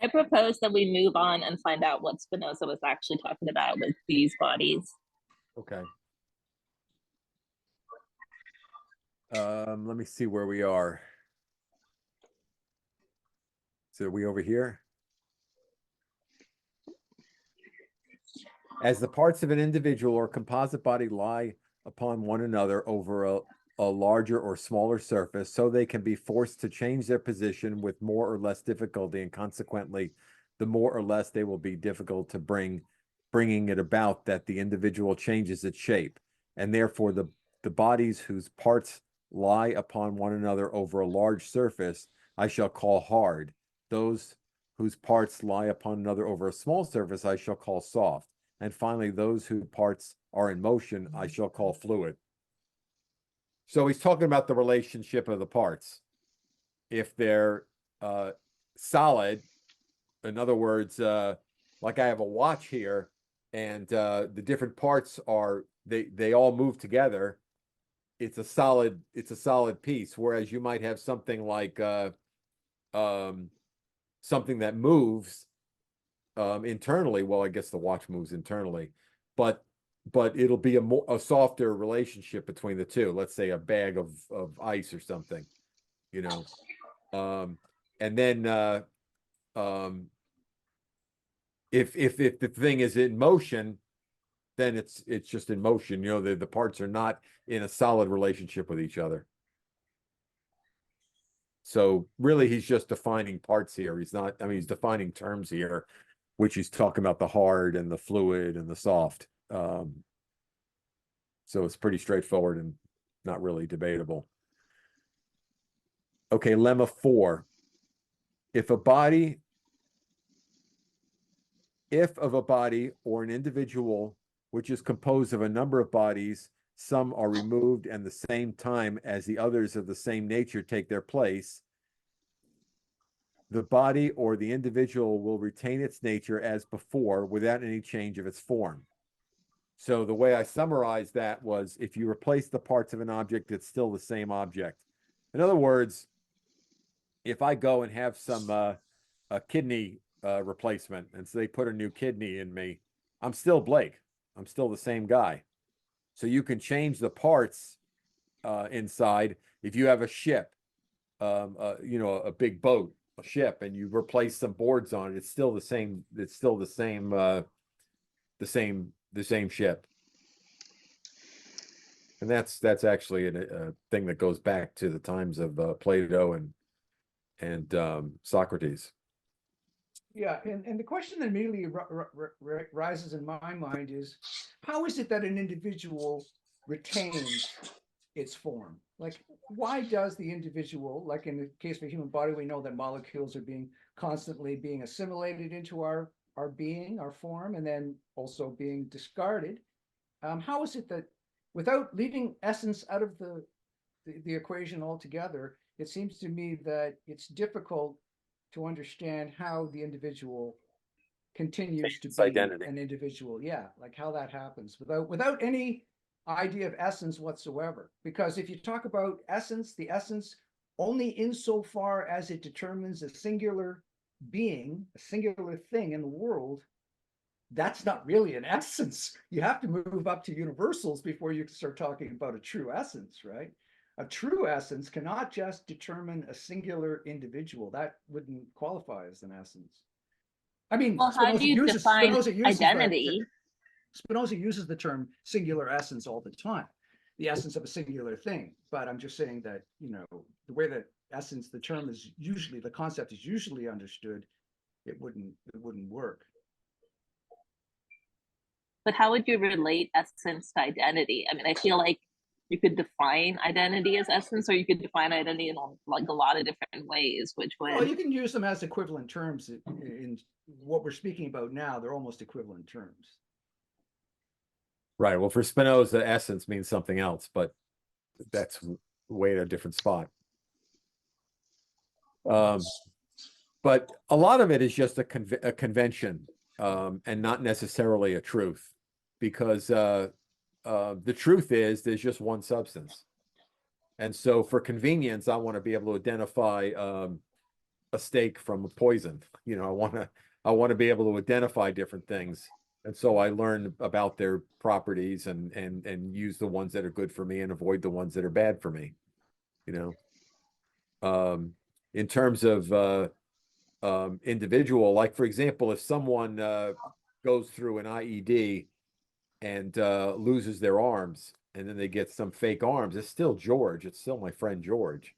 I propose that we move on and find out what Spinoza was actually talking about with these bodies. Okay. Let me see where we are. So are we over here? As the parts of an individual or composite body lie upon one another over a larger or smaller surface, so they can be forced to change their position with more or less difficulty, and consequently, the more or less they will be difficult to bringing it about that the individual changes its shape, and therefore the bodies whose parts lie upon one another over a large surface I shall call hard. Those whose parts lie upon another over a small surface I shall call soft. And finally, those whose parts are in motion I shall call fluid. So he's talking about the relationship of the parts. If they're solid, in other words, like I have a watch here, and the different parts are they all move together. It's a solid piece. Whereas you might have something like something that moves internally. Well, I guess the watch moves internally, but it'll be a softer relationship between the two. Let's say a bag of ice or something, you know. And then if the thing is in motion, then it's just in motion. You know, the parts are not in a solid relationship with each other. So really, he's just defining parts here. He's not, I mean, he's defining terms here, which he's talking about the hard and the fluid and the soft. So it's pretty straightforward and not really debatable. Okay, lemma 4. If of a body or an individual which is composed of a number of bodies, some are removed and the same time as the others of the same nature take their place, the body or the individual will retain its nature as before without any change of its form. So the way I summarized that was, if you replace the parts of an object, it's still the same object. In other words, if I go and have some a kidney replacement, and so they put a new kidney in me, I'm still Blake. I'm still the same guy. So you can change the parts inside. If you have a ship, you know, a big boat, a ship, and you replace some boards on it, it's still the same. It's still the same ship. And that's actually a thing that goes back to the times of Plato and Socrates. Yeah, and the question that immediately rises in my mind is, how is it that an individual retains its form? Like, why does the individual, like in the case of a human body, we know that molecules are constantly being assimilated into our being, our form, and then also being discarded. How is it that, without leaving essence out of the equation altogether, it seems to me that it's difficult to understand how the individual continues to be identity. an individual. Yeah, like how that happens without any idea of essence whatsoever. Because if you talk about essence, the essence only insofar as it determines a singular being, a singular thing in the world, that's not really an essence. You have to move up to universals before you can start talking about a true essence, right? A true essence cannot just determine a singular individual. That wouldn't qualify as an essence. I mean, Well, how do you define identity? Spinoza uses the term singular essence all the time, the essence of a singular thing. But I'm just saying that, you know, the way that essence, the term is usually, the concept is usually understood, it wouldn't work. But how would you relate essence to identity? I mean, I feel like you could define identity as essence, or you could define identity in like a lot of different ways, which would... Well, you can use them as equivalent terms in what we're speaking about now. They're almost equivalent terms. Right. Well, for Spinoza, essence means something else, but that's way at a different spot. But a lot of it is just a convention, and not necessarily a truth, because the truth is there's just one substance. And so for convenience, I want to be able to identify a steak from a poison. You know, I want to be able to identify different things. And so I learn about their properties and use the ones that are good for me and avoid the ones that are bad for me. You know, in terms of individual, like for example, if someone goes through an IED and loses their arms, and then they get some fake arms. It's still George. It's still my friend George,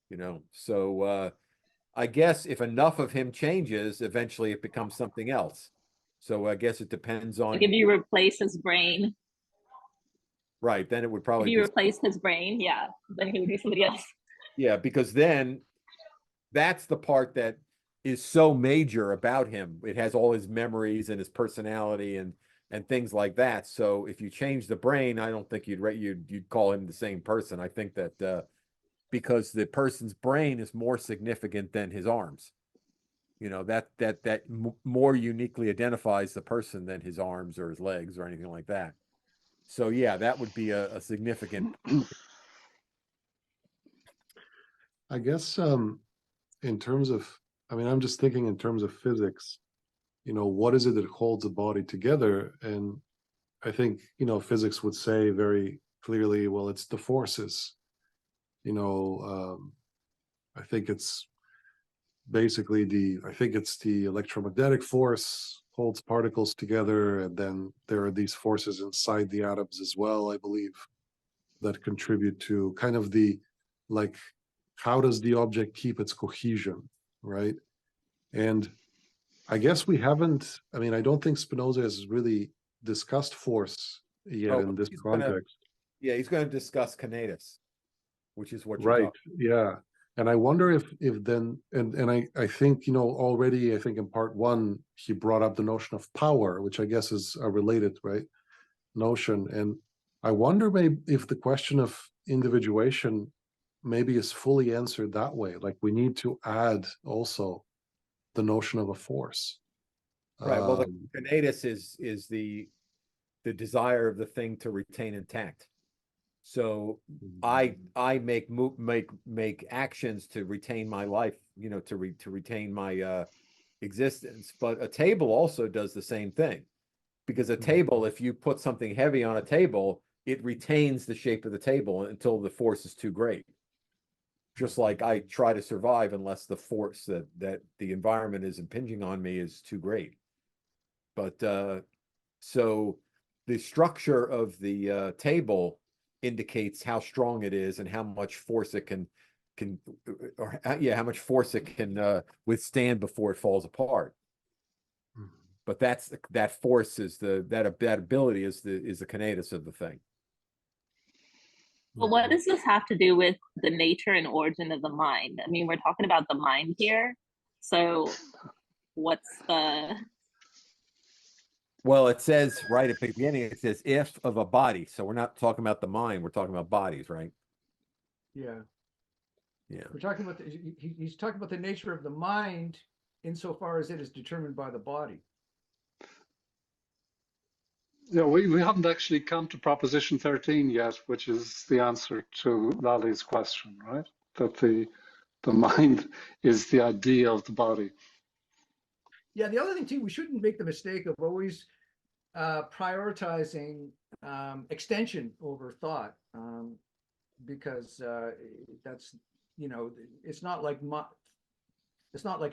you know. So I guess if enough of him changes, eventually it becomes something else. So I guess it depends on. Like if you replace his brain, Right, then it would if probably you be. replace his brain, yeah, then he would be somebody else. Yeah, because then that's the part that is so major about him. It has all his memories and his personality and things like that. So if you change the brain, I don't think you'd call him the same person. I think that because the person's brain is more significant than his arms. You know, that more uniquely identifies the person than his arms or his legs or anything like that. So yeah, that would be a significant. I guess in terms of, I mean, I'm just thinking in terms of physics, you know, what is it that holds a body together? And I think, you know, physics would say very clearly, well, it's the forces. You know, I think it's basically the electromagnetic force holds particles together, and then there are these forces inside the atoms as well, I believe, that contribute to kind of the, like, how does the object keep its cohesion, right? And I guess we haven't, I mean, I don't think Spinoza has really discussed force yet in this context. He's going to discuss conatus, which is what you're Right, talking. yeah. And I wonder if then, and I think, you know, already, I think in part one, he brought up the notion of power, which I guess is a related, right, notion. And I wonder maybe if the question of individuation maybe is fully answered that way. Like we need to add also the notion of a force. Right. Well, the conatus is the desire of the thing to retain intact. So I make actions to retain my life, you know, to retain my existence. But a table also does the same thing, because a table, if you put something heavy on a table, it retains the shape of the table until the force is too great. Just like I try to survive unless the force that the environment is impinging on me is too great. But so the structure of the table indicates how strong it is and how much force it can how much force it can withstand before it falls apart. But that force is that ability is the conatus of the thing. Well, what does this have to do with the nature and origin of the mind? I mean, we're talking about the mind here. So what's the... Well, it says right at the beginning, it says if of a body. So we're not talking about the mind, we're talking about bodies, right? Yeah. Yeah. We're talking about he's talking about the nature of the mind insofar as it is determined by the body. Yeah, we haven't actually come to proposition 13 yet, which is the answer to Lally's question, right? That the mind is the idea of the body. Yeah, the other thing too, we shouldn't make the mistake of always prioritizing extension over thought, because that's, you know, it's not like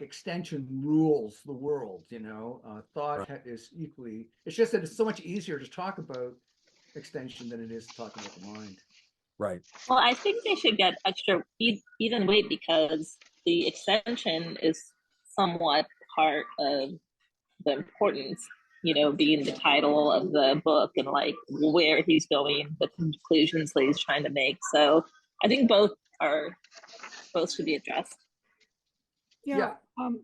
extension rules the world, you know. Thought is equally, it's just that it's so much easier to talk about extension than it is to talk about the mind. Right. Well, I think they should get extra even weight because the extension is somewhat part of the importance, you know, being the title of the book and like where he's going, the conclusions that he's trying to make. So I think both should be addressed. Yeah.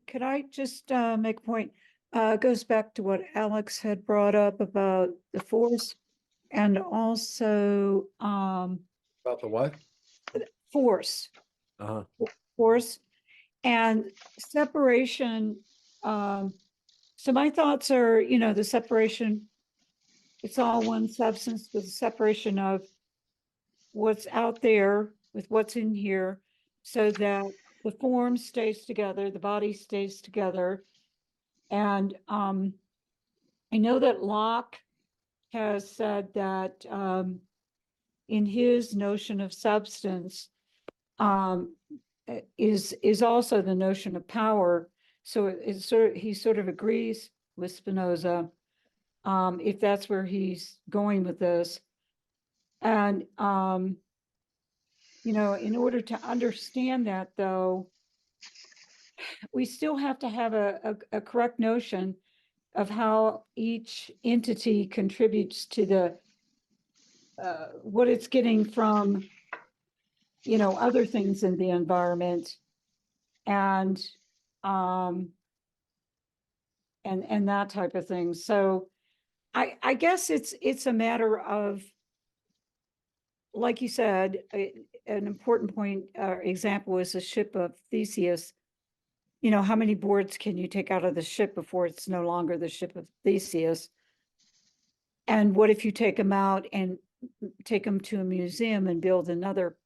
Could I just make a point? It goes back to what Alex had brought up about the force, and also About the what? force. Uh-huh. Force and separation. So my thoughts are, you know, the separation, it's all one substance, but the separation of what's out there with what's in here, so that the form stays together, the body stays together. And I know that Locke has said that in his notion of substance is also the notion of power. So he sort of agrees with Spinoza if that's where he's going with this. And, you know, in order to understand that, though, we still have to have a correct notion of how each entity contributes to the what it's getting from, you know, other things in the environment, and that type of thing. So I guess it's a matter of, like you said, an important point example is the ship of Theseus. You know, how many boards can you take out of the ship before it's no longer the ship of Theseus? And what if you take them out and take them to a museum and build another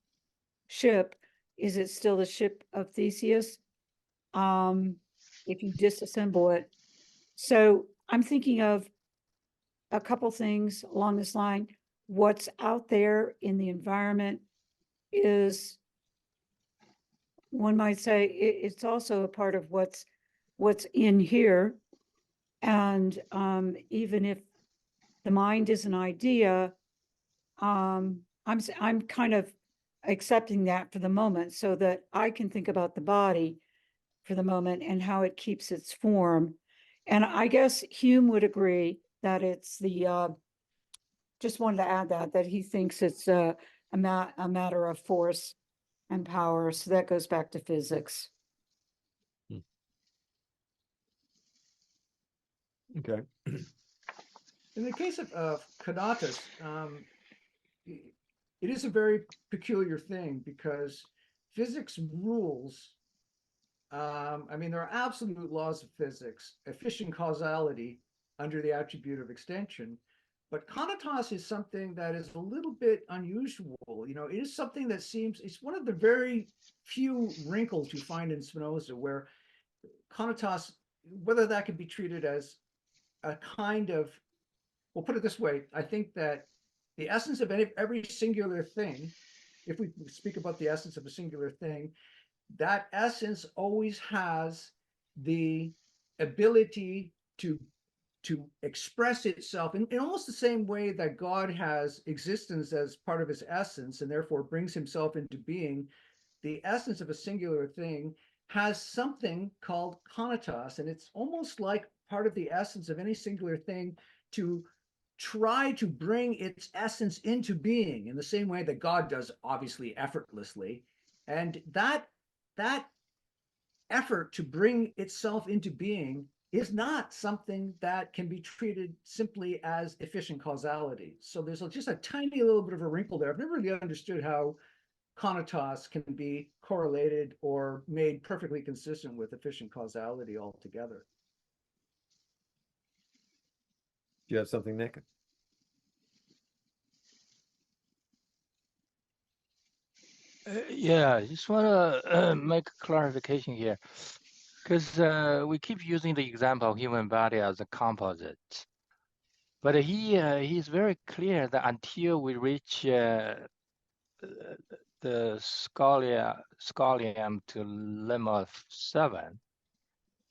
ship? Is it still the ship of Theseus? If you disassemble it. So I'm thinking of a couple things along this line. What's out there in the environment is, one might say, it's also a part of what's in here. And even if the mind is an idea, I'm kind of accepting that for the moment, so that I can think about the body for the moment and how it keeps its form. And I guess Hume would agree that it's the, just wanted to add that he thinks it's a matter of force and power. So that goes back to physics. Okay. In the case of Conatus, it is a very peculiar thing because physics rules. I mean, there are absolute laws of physics, efficient causality under the attribute of extension, but conatus is something that is a little bit unusual. You know, it is something that seems, it's one of the very few wrinkles you find in Spinoza where conatus, whether that could be treated as a kind of, we'll put it this way, I think that the essence of every singular thing, if we speak about the essence of a singular thing, that essence always has the ability to express itself in almost the same way that God has existence as part of his essence and therefore brings himself into being. The essence of a singular thing has something called conatus, and it's almost like part of the essence of any singular thing to try to bring its essence into being in the same way that God does, obviously effortlessly. And that effort to bring itself into being is not something that can be treated simply as efficient causality. So there's just a tiny little bit of a wrinkle there. I've never really understood how conatus can be correlated or made perfectly consistent with efficient causality altogether. Do you have something, Nick? Yeah, I just want to make a clarification here, because we keep using the example of human body as a composite, but he's very clear that until we reach the scholium to lemma 7,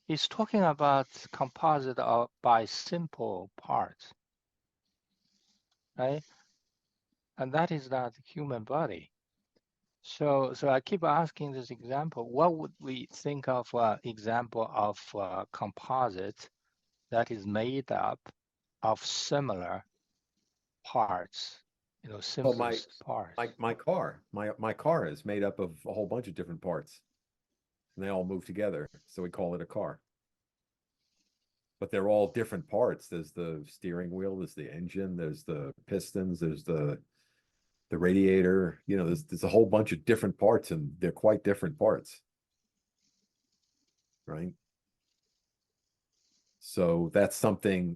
he's talking about composite by simple parts, right? And that is not the human body. So I keep asking this example, what would we think of example of composite that is made up of similar parts, you know, simplest parts? My car is made up of a whole bunch of different parts, and they all move together, so we call it a car. But they're all different parts. There's the steering wheel, there's the engine, there's the pistons, there's the radiator. You know, there's a whole bunch of different parts, and they're quite different parts, right? So that's something.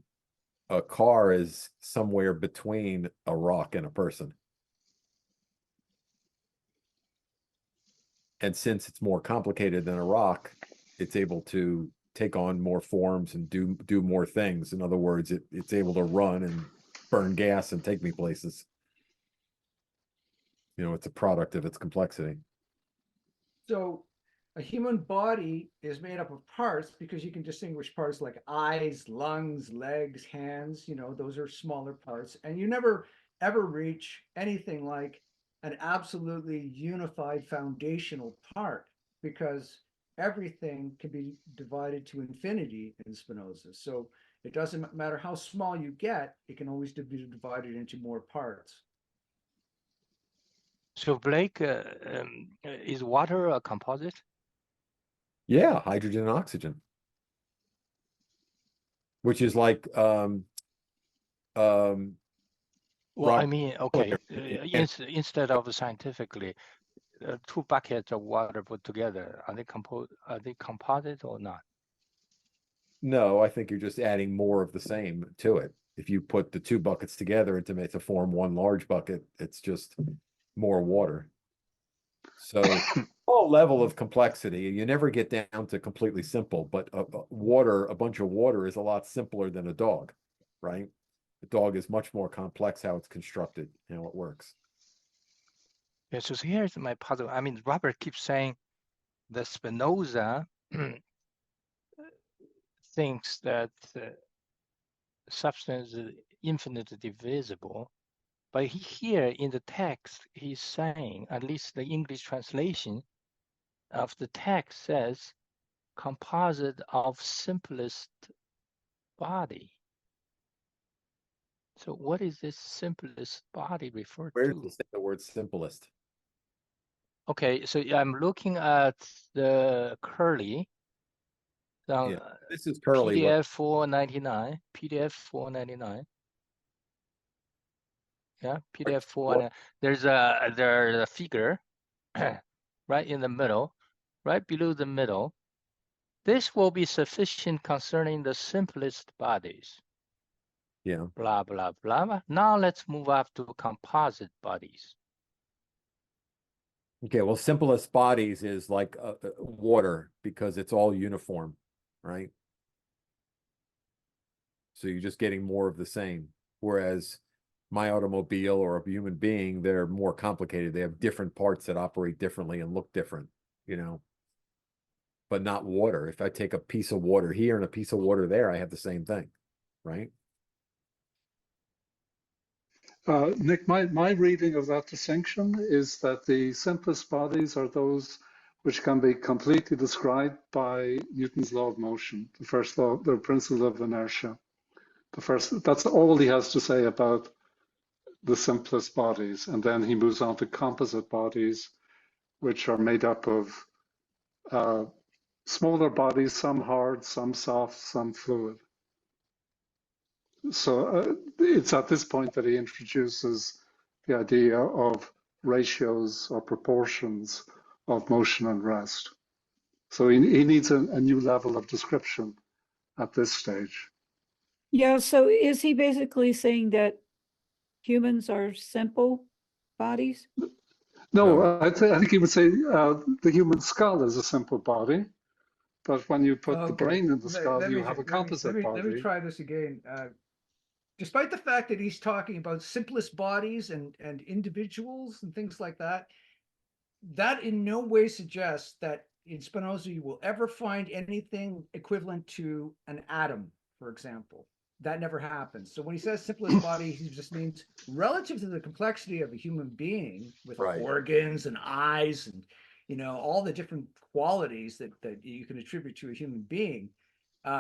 A car is somewhere between a rock and a person. And since it's more complicated than a rock, it's able to take on more forms and do more things. In other words, it's able to run and burn gas and take me places. You know, it's a product of its complexity. So a human body is made up of parts because you can distinguish parts like eyes, lungs, legs, hands, those are smaller parts. And you never ever reach anything like an absolutely unified foundational part because everything can be divided to infinity in Spinoza. So it doesn't matter how small you get, it can always be divided into more parts. So Blake, is water a composite? Yeah, hydrogen and oxygen. Which is like Well, I Rob- mean, okay, Yeah. instead of scientifically, 2 buckets of water put together, are they composite or not? No, I think you're just adding more of the same to it. If you put the 2 buckets together to form one large bucket, it's just more water. So all level of complexity, you never get down to completely simple, but a bunch of water is a lot simpler than a dog, right? The dog is much more complex how it's constructed, how it works. Yeah, so here's my puzzle. I mean, Robert keeps saying that Spinoza thinks that substance is infinitely divisible. But here in the text, he's saying, at least the English translation of the text says, composite of simplest body. So what is this simplest body referred Where to? does it say the word simplest? Okay, so I'm looking at the Curly. Yeah, this is Curly. PDF 499. PDF 499. Yeah, PDF 4. There's a figure right in the middle, right below the middle. This will be sufficient concerning the simplest bodies. Yeah. Blah, blah, blah. Now let's move up to composite bodies. Okay, well, simplest bodies is like water because it's all uniform, right? So you're just getting more of the same. Whereas my automobile or a human being, they're more complicated. They have different parts that operate differently and look different, but not water. If I take a piece of water here and a piece of water there, I have the same thing, right? Nick, my reading of that distinction is that the simplest bodies are those which can be completely described by Newton's law of motion, the first law, the principle of inertia. That's all he has to say about the simplest bodies. And then he moves on to composite bodies, which are made up of smaller bodies, some hard, some soft, some fluid. So it's at this point that he introduces the idea of ratios or proportions of motion and rest. So he needs a new level of description at this stage. Yeah, so is he basically saying that humans are simple bodies? No, I think he would say the human skull is a simple body, but when you put the brain in the skull, you have a composite body. Let me try this again. Despite the fact that he's talking about simplest bodies and individuals and things like that, that in no way suggests that in Spinoza you will ever find anything equivalent to an atom, for example. That never happens. So when he says simplest body, he just means relative to the complexity of a human being with organs and eyes and all the different qualities that you can attribute to a human being.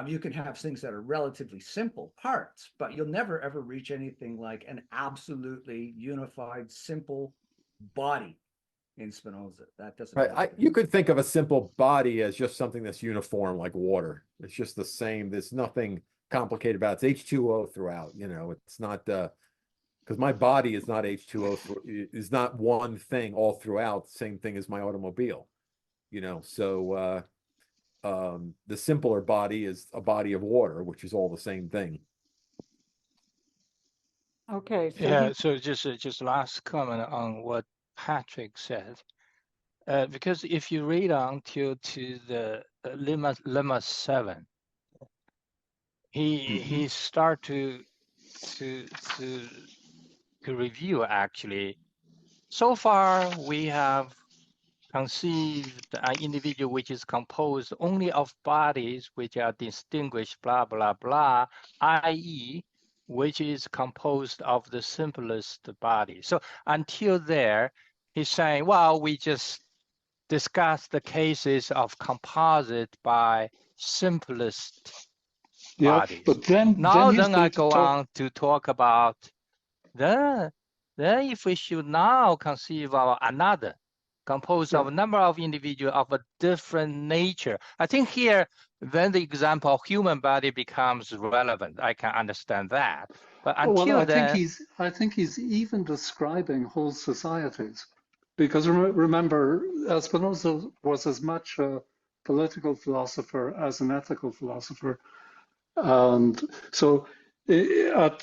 You can have things that are relatively simple parts, but you'll never ever reach anything like an absolutely unified, simple body in Spinoza. That doesn't Right. You could think of a simple body as just something that's uniform like water. It's just the same. There's nothing complicated about it. It's H2O throughout, it's not because my body is not H2O is not one thing all throughout, same thing as my automobile, so the simpler body is a body of water, which is all the same thing. Okay. So Yeah, so just last comment on what Patrick said. Because if you read on to the Lemmas 7, he start to review actually. So far we have conceived an individual which is composed only of bodies which are distinguished, blah, blah, blah, i.e., which is composed of the simplest body. So until there, he's saying, well, we just discussed the cases of composite by simplest Yeah, bodies. but then Now he's then I going to go talk. on to talk about then if we should now conceive of another composed of a number of individuals of a different nature. I think here then the example of human body becomes relevant. I can understand that. But until Well, then, I think he's even describing whole societies, because remember, Spinoza was as much a political philosopher as an ethical philosopher, and so at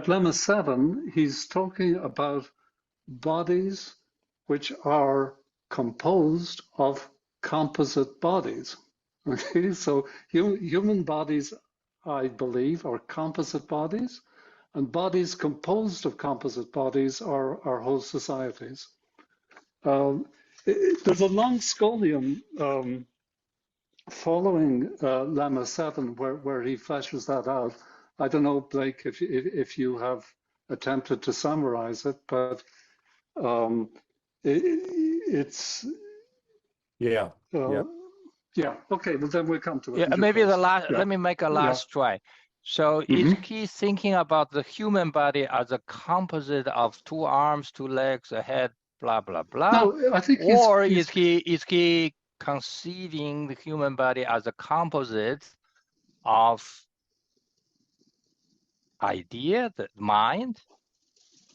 Lemma 7, he's talking about bodies which are composed of composite bodies. Okay, so human bodies, I believe, are composite bodies, and bodies composed of composite bodies are whole societies. There's a long scholium following Lemma 7 where he fleshes that out. I don't know, Blake, if you have attempted to summarize it, but it's Yeah. yeah. Okay, well then we'll come to it. yeah, maybe the last. Yeah. Let me make a last try. So is he thinking about the human body as a composite of two arms, two legs, a head, blah blah blah? No, I think or is he conceiving the human body as a composite of idea, the mind?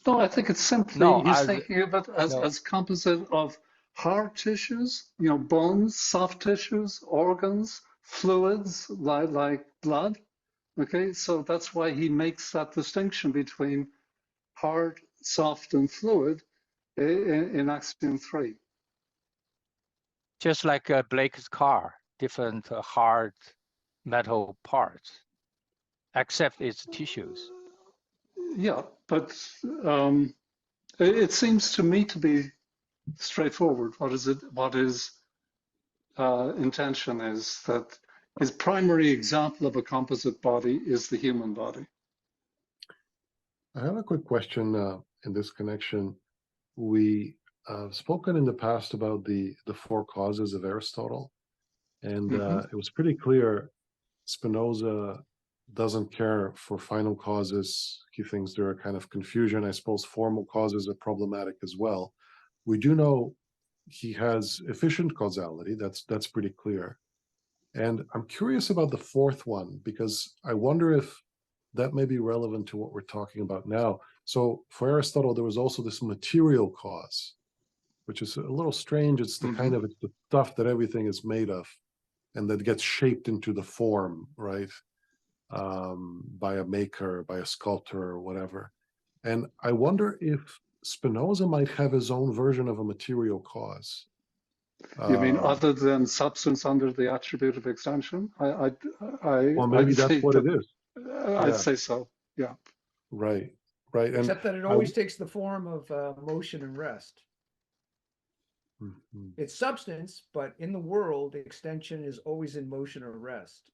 No, I think it's simply No, he's as thinking of it as composite of hard tissues, bones, soft tissues, organs, fluids like blood. Okay, so that's why he makes that distinction between hard, soft, and fluid in axiom 3. just like Blake's car, different hard metal parts, except its tissues. Yeah, but it seems to me to be straightforward. What his intention is that his primary example of a composite body is the human body. I have a quick question in this connection. We spoken in the past about the four causes of Aristotle, and it was pretty clear Spinoza doesn't care for final causes. He thinks they're a kind of confusion. I suppose formal causes are problematic as well. We do know he has efficient causality. That's pretty clear. And I'm curious about the fourth one, because I wonder if that may be relevant to what we're talking about now. So for Aristotle, there was also this material cause, which is a little strange. It's the kind of, it's the stuff that everything is made of and that gets shaped into the form, right? By a maker, by a sculptor or whatever. And I wonder if Spinoza might have his own version of a material cause. You mean other than substance under the attribute of extension? Well, maybe that's what it is. I'd say so, yeah. Right. Except that it always takes the form of motion and rest. It's substance, but in the world, extension is always in motion or rest.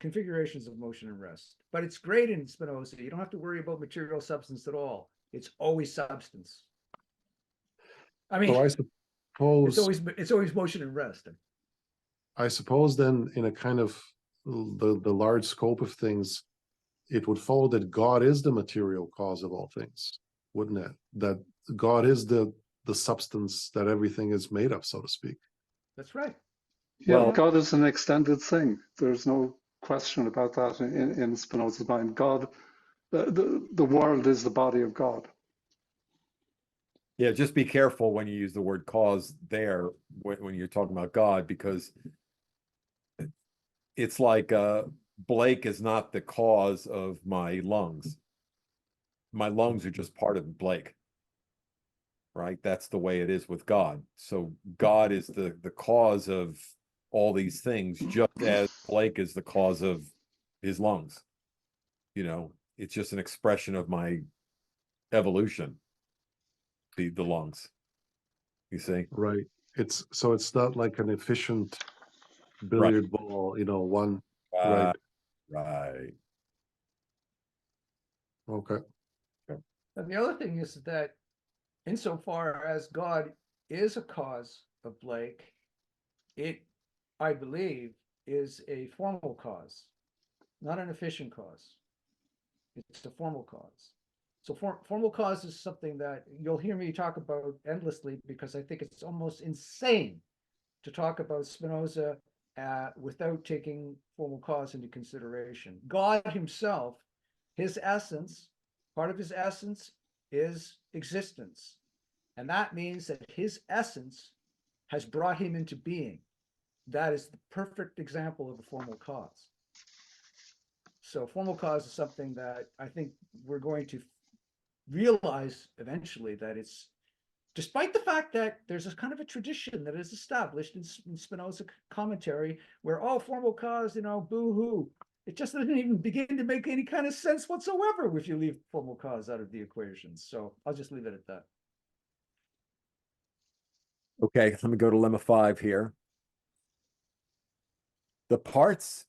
Configurations of motion and rest. But it's great in Spinoza. You don't have to worry about material substance at all. It's always substance. I mean, so I suppose it's always motion and rest. I suppose then, in a kind of the large scope of things, it would follow that God is the material cause of all things, wouldn't it? That God is the substance that everything is made of, so to speak. That's right. Yeah, well, God is an extended thing. There's no question about that in Spinoza's mind. God, the world is the body of God. Yeah, just be careful when you use the word cause there when you're talking about God, because it's like Blake is not the cause of my lungs. My lungs are just part of Blake, right? That's the way it is with God. So God is the cause of all these things, just as Blake is the cause of his lungs. It's just an expression of my evolution, the lungs. You see? Right. it's not like an efficient billiard ball, one, right? Right. Okay. And the other thing is that insofar as God is a cause of Blake, it, I believe, is a formal cause, not an efficient cause. It's a formal cause. So formal cause is something that you'll hear me talk about endlessly, because I think it's almost insane to talk about Spinoza without taking formal cause into consideration. God himself, his essence, part of his essence is existence. And that means that his essence has brought him into being. That is the perfect example of a formal cause. So formal cause is something that I think we're going to realize eventually, that it's, despite the fact that there's a kind of a tradition that is established in Spinoza commentary where, oh, formal cause, boo-hoo. It just doesn't even begin to make any kind of sense whatsoever if you leave formal cause out of the equation. So I'll just leave it at that. Okay, let me go to lemma 5 here. The parts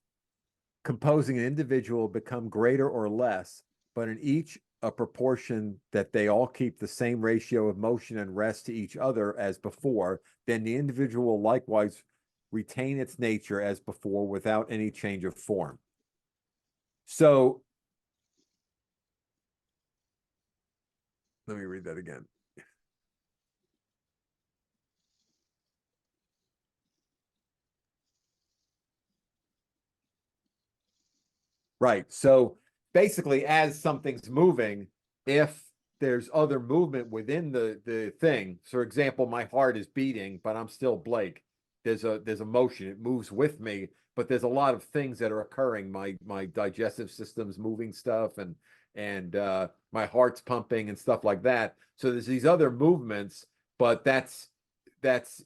composing an individual become greater or less, but in each a proportion that they all keep the same ratio of motion and rest to each other as before, then the individual will likewise retain its nature as before without any change of form. So let me read that again. Right. So basically, as something's moving, if there's other movement within the thing, so for example, my heart is beating, but I'm still Blake. There's a motion, it moves with me, but there's a lot of things that are occurring. My digestive system's moving stuff, and my heart's pumping and stuff like that. So there's these other movements, but that's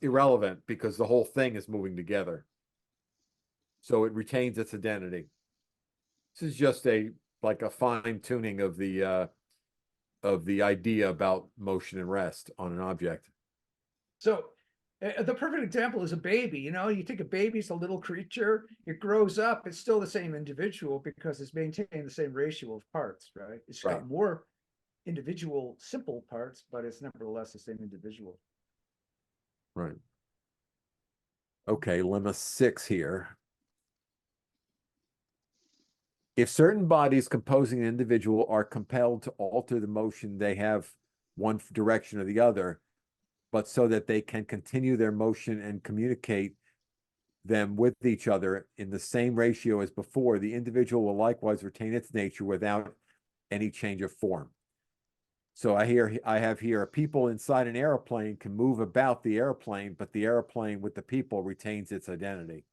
irrelevant because the whole thing is moving together. So it retains its identity. This is just like a fine tuning of the idea about motion and rest on an object. So the perfect example is a baby. You take a baby, it's a little creature, it grows up, it's still the same individual because it's maintaining the same ratio of parts, right? It's got more individual simple parts, but it's nevertheless the same individual. Right. Okay, lemma 6 here. If certain bodies composing an individual are compelled to alter the motion they have one direction or the other, but so that they can continue their motion and communicate them with each other in the same ratio as before, the individual will likewise retain its nature without any change of form. So I have here, people inside an airplane can move about the airplane, but the airplane with the people retains its identity.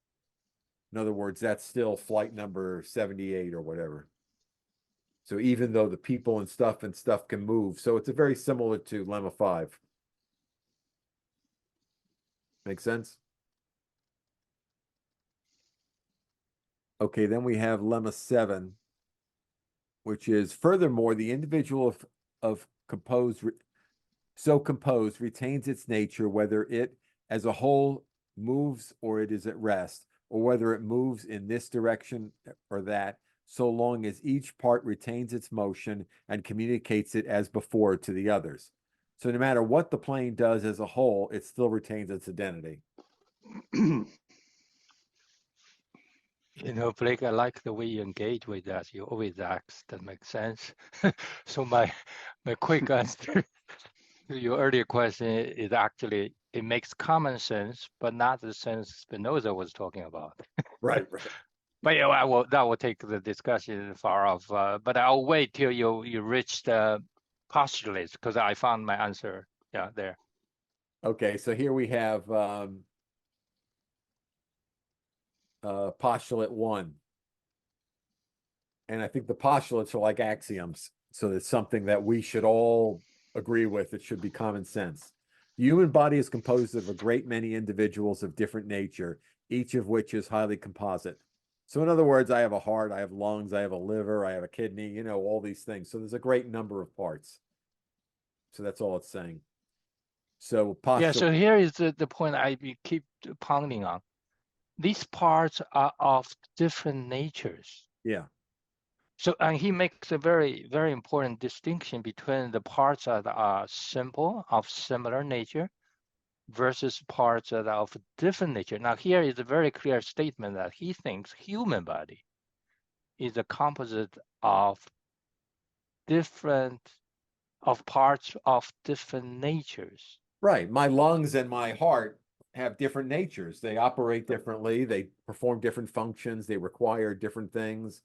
In other words, that's still flight number 78 or whatever. So even though the people and stuff can move, so it's a very similar to lemma 5. Make sense? Okay, then we have lemma 7, which is furthermore, the individual composed retains its nature, whether it as a whole moves or it is at rest, or whether it moves in this direction or that, so long as each part retains its motion and communicates it as before to the others. So no matter what the plane does as a whole, it still retains its identity. Blake, I like the way you engage with that. You always ask, that makes sense. So my quick answer to your earlier question is actually, it makes common sense, but not the sense Spinoza was talking about. Right. But yeah, that will take the discussion far off. But I'll wait till you reach the postulates, because I found my answer there. Okay, so here we have postulate 1. And I think the postulates are like axioms. So it's something that we should all agree with. It should be common sense. The human body is composed of a great many individuals of different nature, each of which is highly composite. So in other words, I have a heart, I have lungs, I have a liver, I have a kidney, all these things. So there's a great number of parts. So that's all it's saying. So Yeah, postulate, so here is the point keep pounding on. These parts are of different natures. yeah, So, and he makes a very, very important distinction between the parts that are simple, of similar nature, versus parts that are of different nature. Now, here is a very clear statement that he thinks human body is a composite of parts of different natures. right. My lungs and my heart have different natures. They operate differently. They perform different functions. They require different things.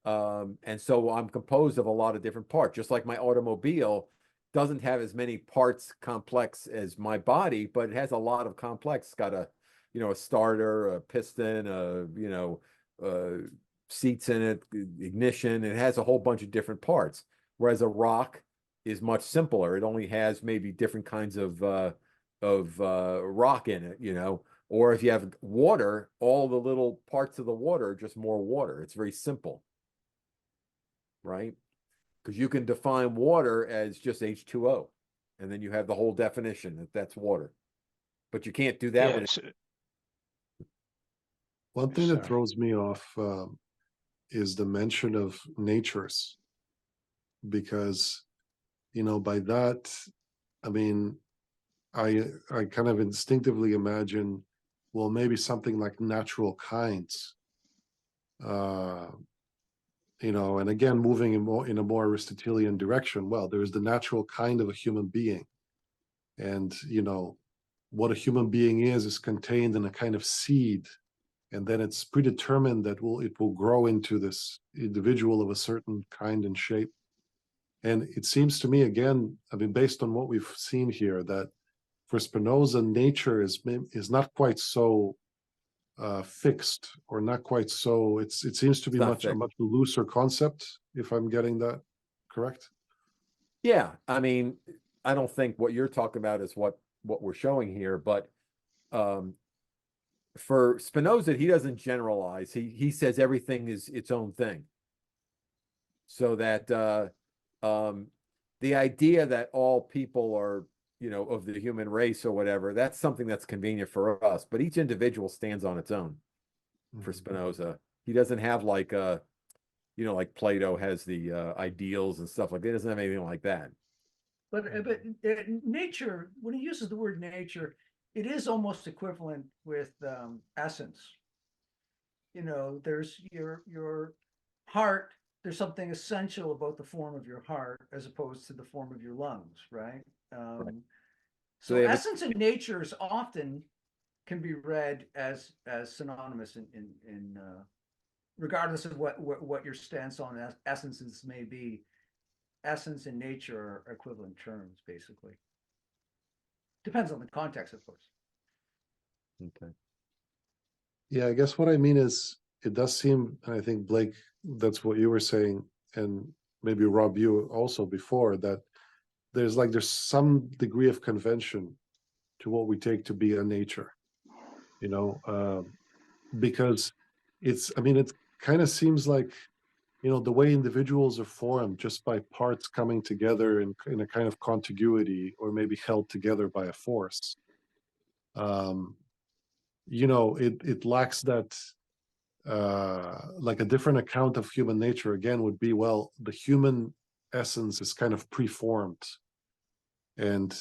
And so I'm composed of a lot of different parts, just like my automobile doesn't have as many parts complex as my body, but it has a lot of complex. It's got a starter, a piston, seats in it, ignition. It has a whole bunch of different parts. Whereas a rock is much simpler. It only has maybe different kinds of rock in it, Or if you have water, all the little parts of the water are just more water. It's very simple. Right? Because you can define water as just H2O, and then you have the whole definition that that's water. But you can't do that with One thing that Sorry. throws me off is the mention of natures, because by that, I mean, I kind of instinctively imagine, well, maybe something like natural kinds. And again, moving in a more Aristotelian direction. Well, there's the natural kind of a human being, and what a human being is contained in a kind of seed, and then it's predetermined that it will grow into this individual of a certain kind and shape. And it seems to me, again, I mean, based on what we've seen here, that for Spinoza, nature is not quite so fixed, or not quite so. It seems to be It's not a much looser concept, if I'm getting that correct. Yeah, I mean, I don't think what you're talking about is what we're showing here, but for Spinoza, he doesn't generalize. He says everything is its own thing. So that the idea that all people are, of the human race or whatever, that's something that's convenient for us. But each individual stands on its own for Spinoza. He doesn't have like like Plato has the ideals and stuff like that. He doesn't have anything like that. But nature, when he uses the word nature, it is almost equivalent with essence. There's your heart. There's something essential about the form of your heart as opposed to the form of your lungs, right? Right. So they have essence and natures often can be read as synonymous in regardless of what your stance on essences may be. Essence and nature are equivalent terms, basically. Depends on the context, of course. Okay. Yeah, I guess what I mean is, it does seem, and I think, Blake, that's what you were saying, and maybe Rob, you also before, that there's some degree of convention to what we take to be a nature, because it kind of seems like, the way individuals are formed just by parts coming together in a kind of contiguity, or maybe held together by a force. It lacks that, like a different account of human nature again would be, well, the human essence is kind of preformed, and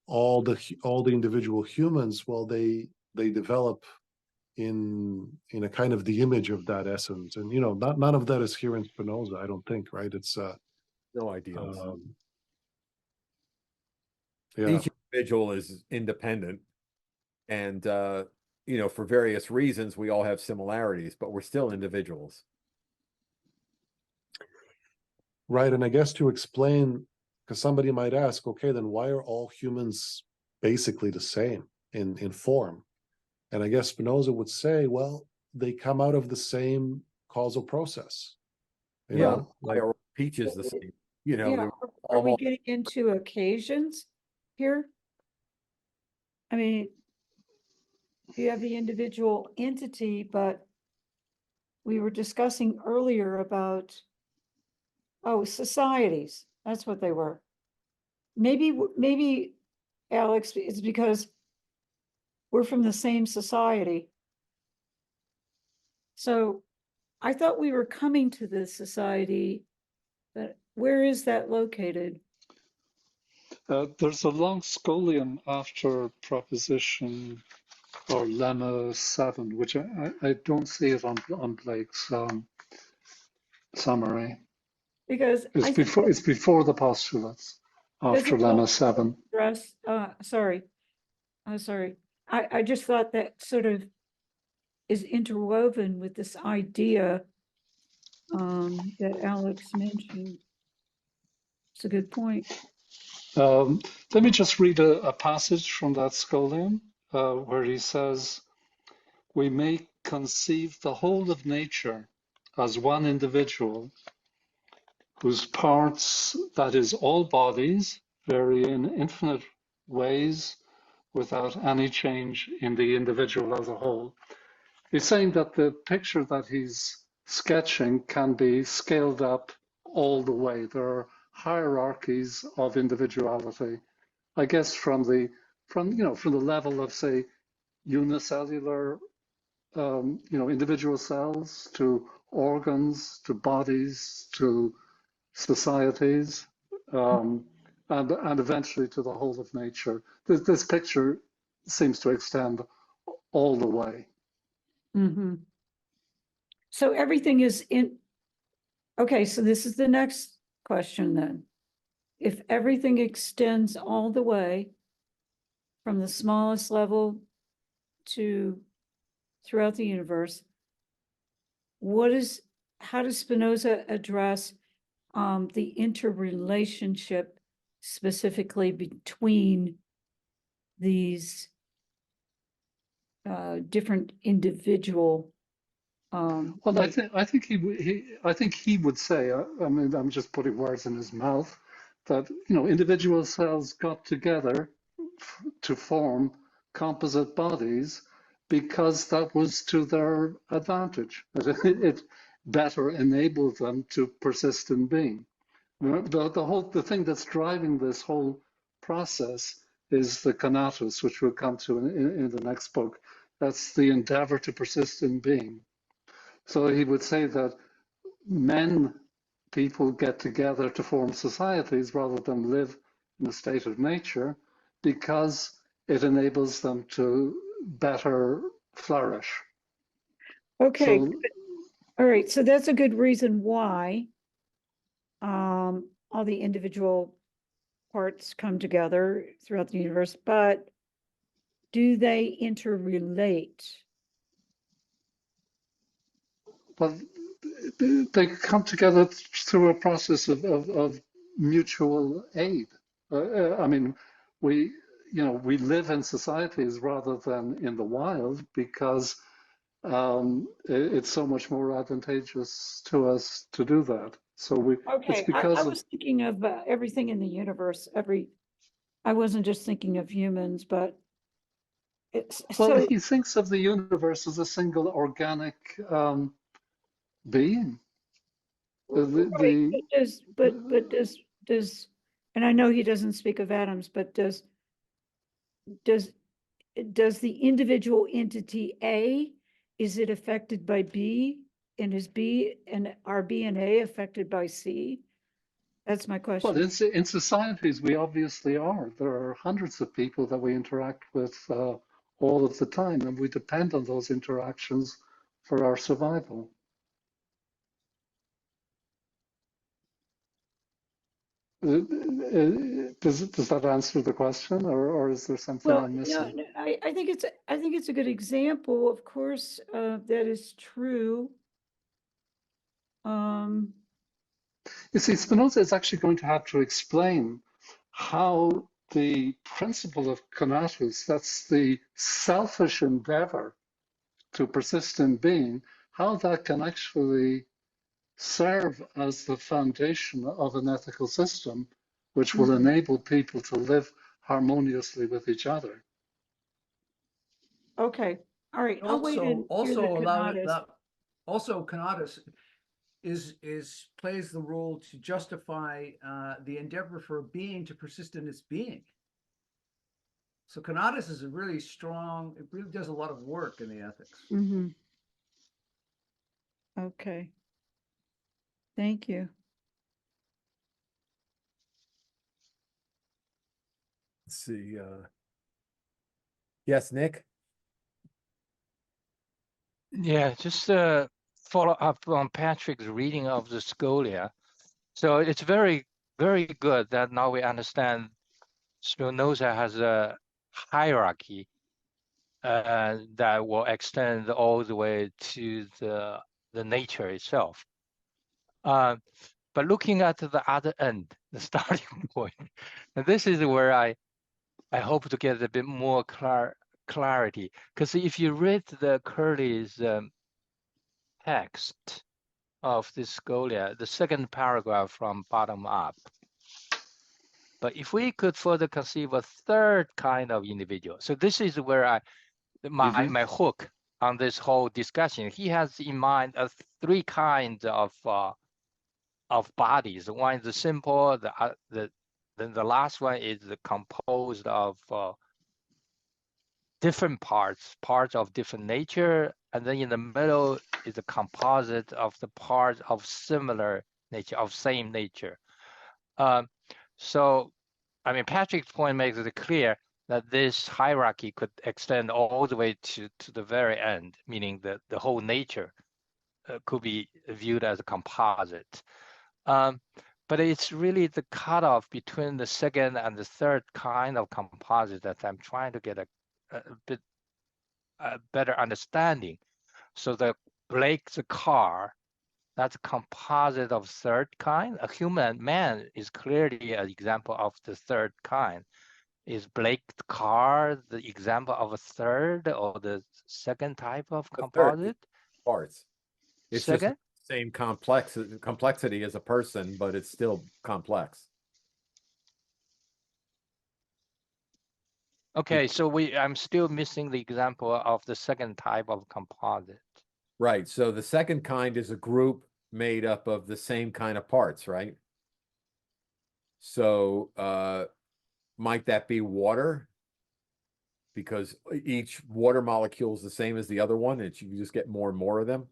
all the individual humans, well, they develop in a kind of the image of that essence, and none of that is here in Spinoza, I don't think, right? It's No ideals. Yeah, Each individual is independent, and for various reasons, we all have similarities, but we're still individuals. right. And I guess to explain, because somebody might ask, okay, then why are all humans basically the same in form? And I guess Spinoza would say, well, they come out of the same causal process. Why are peaches the same? Yeah, are we getting into occasions here? I mean, you have the individual entity, but we were discussing earlier about, societies. That's what they were. Maybe Alex, is because we're from the same society. So I thought we were coming to this society, but where is that located? There's a long scholium after proposition or lemma 7, which I don't see it on Blake's summary. Because It's before the postulates, after lemma 7. Sorry. I just thought that sort of is interwoven with this idea that Alex mentioned. It's a good point. Let me just read a passage from that scholium where he says, "We may conceive the whole of nature as one individual whose parts, that is, all bodies, vary in infinite ways without any change in the individual as a whole." He's saying that the picture that he's sketching can be scaled up all the way. There are hierarchies of individuality, I guess, from the level of, say, unicellular individual cells to organs to bodies to societies, and eventually to the whole of nature. This picture seems to extend all the way. Mm-hmm. So everything is in. Okay, so this is the next question then. If everything extends all the way from the smallest level to throughout the universe, how does Spinoza address the interrelationship specifically between these different individual well, I think he would say, I mean, I'm just putting words in his mouth, that individual cells got together to form composite bodies because that was to their advantage. It better enabled them to persist in being. The thing that's driving this whole process is the conatus, which we'll come to in the next book. That's the endeavor to persist in being. So he would say that people get together to form societies rather than live in a state of nature because it enables them to better flourish. Okay, So, all right, so that's a good reason why all the individual parts come together throughout the universe, but do they interrelate? well, they come together through a process of mutual aid. I mean, we live in societies rather than in the wild because it's so much more advantageous to us to do that. So it's because I was thinking of everything in the universe. I wasn't just thinking of humans, but well, he thinks of the universe as a single organic being. Does and I know he doesn't speak of atoms, but does the individual entity A, is it affected by B, and are B and A affected by C? That's my question. Well, in societies, we obviously are. There are hundreds of people that we interact with all of the time, and we depend on those interactions for our survival. Does that answer the question, or is there something I'm missing? No, I think it's a good example. Of course, that is true. You see, Spinoza is actually going to have to explain how the principle of conatus, that's the selfish endeavor to persist in being, how that can actually serve as the foundation of an ethical system which will enable people to live harmoniously with each other. Okay, all right. Also conatus plays the role to justify the endeavor for a being to persist in its being. So conatus is a really strong, it really does a lot of work in the ethics. Mm-hmm. Okay. Thank you. Let's see, yes, Nick? Yeah, just follow up on Patrick's reading of the Scholia. So it's very, very good that now we understand Spinoza has a hierarchy that will extend all the way to the nature itself. But looking at the other end, the starting point, and this is where I hope to get a bit more clarity. Because if you read the Curly's text of this Scholia, the second paragraph from bottom up, but if we could further conceive a third kind of individual, so this is where my hook on this whole discussion. He has in mind three kinds of bodies. One is the simple, then the last one is composed of different parts of different nature, and then in the middle is a composite of the parts of similar nature, of same nature. So, I mean, Patrick's point makes it clear that this hierarchy could extend all the way to the very end, meaning that the whole nature could be viewed as a composite. But it's really the cutoff between the second and the third kind of composite that I'm trying to get a bit better understanding. So the car, that's a composite of third kind. A human man is clearly an example of the third kind. Is Blake's car the example of a third or the second type of composite? Parts. It's second? just the same complexity as a person, but it's still complex. Okay, so I'm still missing the example of the second type of composite. Right. So the second kind is a group made up of the same kind of parts, right? So might that be water? Because each water molecule is the same as the other one, and you just get more and more of them.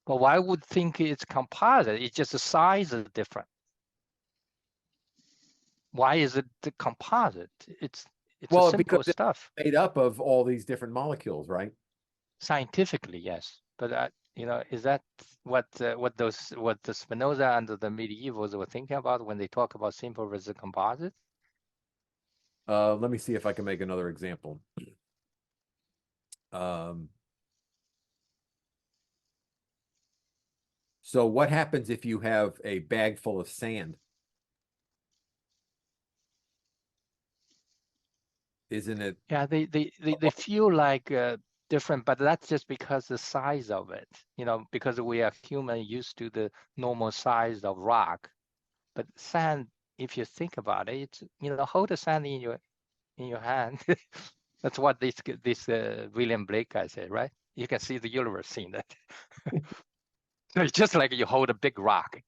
But why would think it's composite? It's just the size is different. Why is it the composite? It's Well, a simple because it's stuff. made up of all these different molecules, right? Scientifically, yes. But is that what the Spinoza and the medievals were thinking about when they talk about simple versus composite? Let me see if I can make another example. So what happens if you have a bag full of sand? Isn't it? Yeah, they feel like different, but that's just because the size of it. Because we are human used to the normal size of rock. But sand, if you think about it, it's hold the sand in your hand. That's what this William Blake guy said, right? You can see the universe in that. So it's just like you hold a big rock.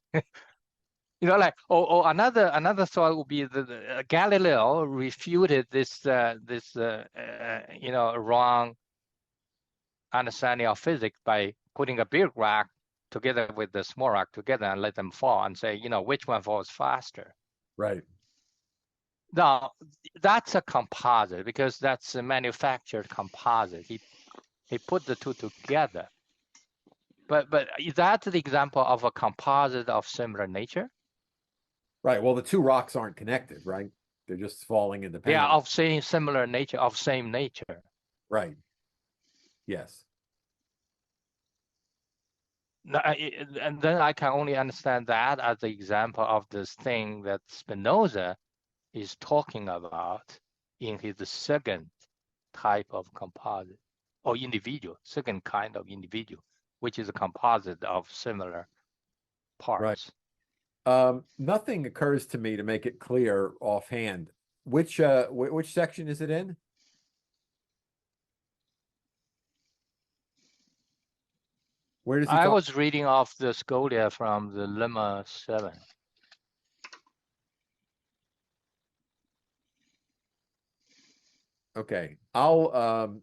Like another thought would be the Galileo refuted this wrong understanding of physics by putting a big rock together with the small rock together and let them fall and say, which one falls faster. Right. Now, that's a composite because that's a manufactured composite. He put the two together. But is that the example of a composite of similar nature? Right. Well, the two rocks aren't connected, right? They're just falling independently. Yeah, of similar nature, of same nature. Right. Yes. And then I can only understand that as the example of this thing that Spinoza is talking about in his second type of composite or individual, second kind of individual, which is a composite of similar parts. Right. Nothing occurs to me to make it clear offhand. Which section is it in? Where does he I talk? was reading off the Scholia from the Lemma 7. Okay, I'll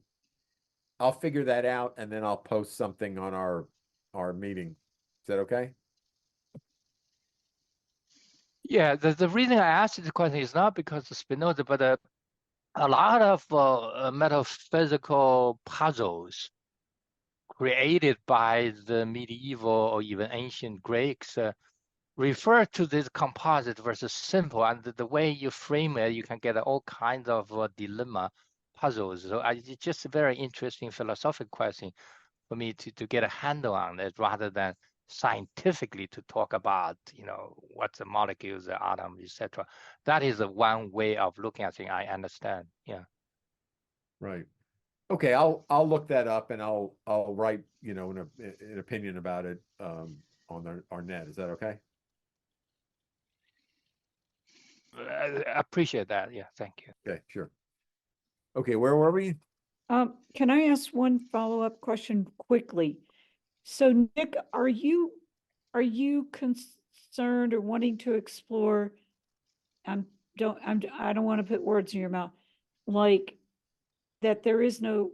figure that out and then I'll post something on our meeting. Is that okay? Yeah, the reason I asked the question is not because of Spinoza, but a lot of metaphysical puzzles created by the medieval or even ancient Greeks refer to this composite versus simple, and the way you frame it, you can get all kinds of dilemma puzzles. So it's just a very interesting philosophical question for me to get a handle on it, rather than scientifically to talk about, what's the molecules, the atom, etc. That is one way of looking at things. I understand. Yeah. Right. Okay, I'll look that up and I'll write, an opinion about it on our net. Is that okay? I appreciate that. Yeah, thank you. Okay, sure. Okay, where were we? Can I ask one follow-up question quickly? So Nick, are you concerned or wanting to explore, I don't want to put words in your mouth, like that there is no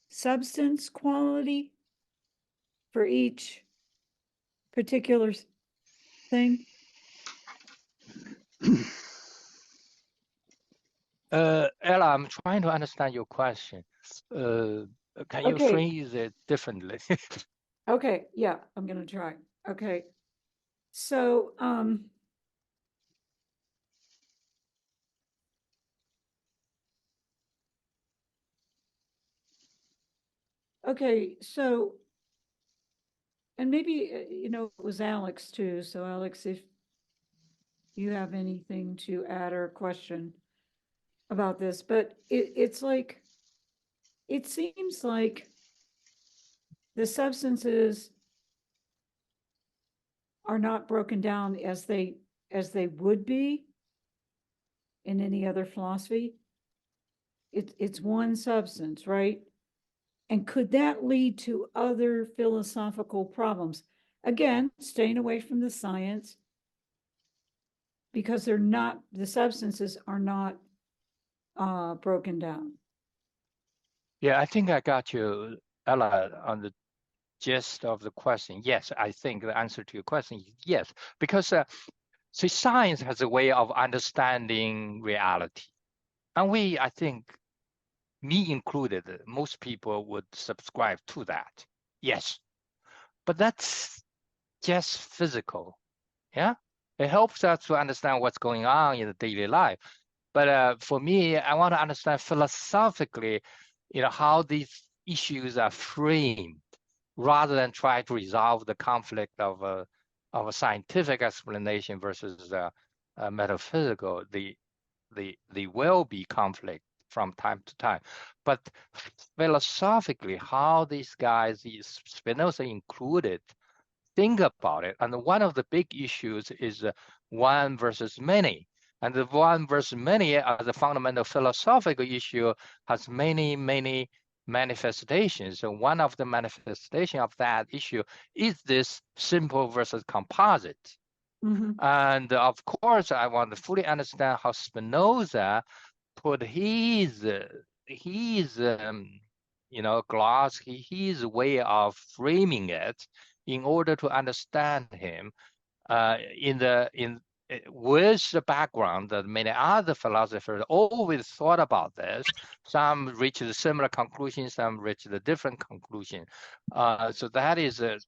substance quality for each particular thing? Ella, I'm trying to understand your question. Can you Okay. phrase it differently? Okay, yeah, I'm gonna try. Okay. So, okay, so, and maybe, it was Alex too. So Alex, if you have anything to add or question about this, but it's like, it seems like the substances are not broken down as they would be in any other philosophy. It's one substance, right? And could that lead to other philosophical problems? Again, staying away from the science, because the substances are not broken down. Yeah, I think I got you, Ella, on the gist of the question. Yes, I think the answer to your question is yes, because see, science has a way of understanding reality. And I think, me included, most people would subscribe to that. Yes, but that's just physical. Yeah, it helps us to understand what's going on in the daily life. But for me, I want to understand philosophically, how these issues are framed, rather than try to resolve the conflict of a scientific explanation versus a metaphysical. They will be conflict from time to time, but philosophically, how these guys, Spinoza included, think about it. And one of the big issues is one versus many. And the one versus many as a fundamental philosophical issue has many, many manifestations. So one of the manifestations of that issue is this simple versus composite. Mm-hmm. And of course, I want to fully understand how Spinoza put his gloss, his way of framing it, in order to understand him with the background that many other philosophers always thought about this. Some reached a similar conclusion, some reached a different conclusion. So that is the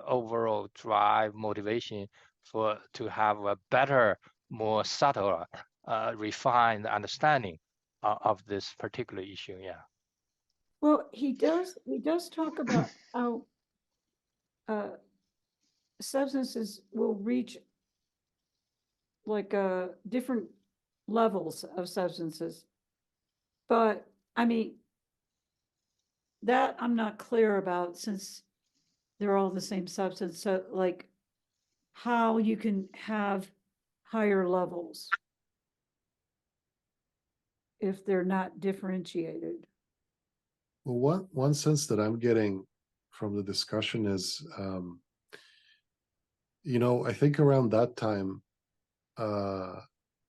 overall drive, motivation to have a better, more subtle, refined understanding of this particular issue. Yeah. Well, he does talk about how substances will reach like different levels of substances. But I mean, that I'm not clear about, since they're all the same substance. So like how you can have higher levels if they're not differentiated. Well, one sense that I'm getting from the discussion is, you know, I think around that time,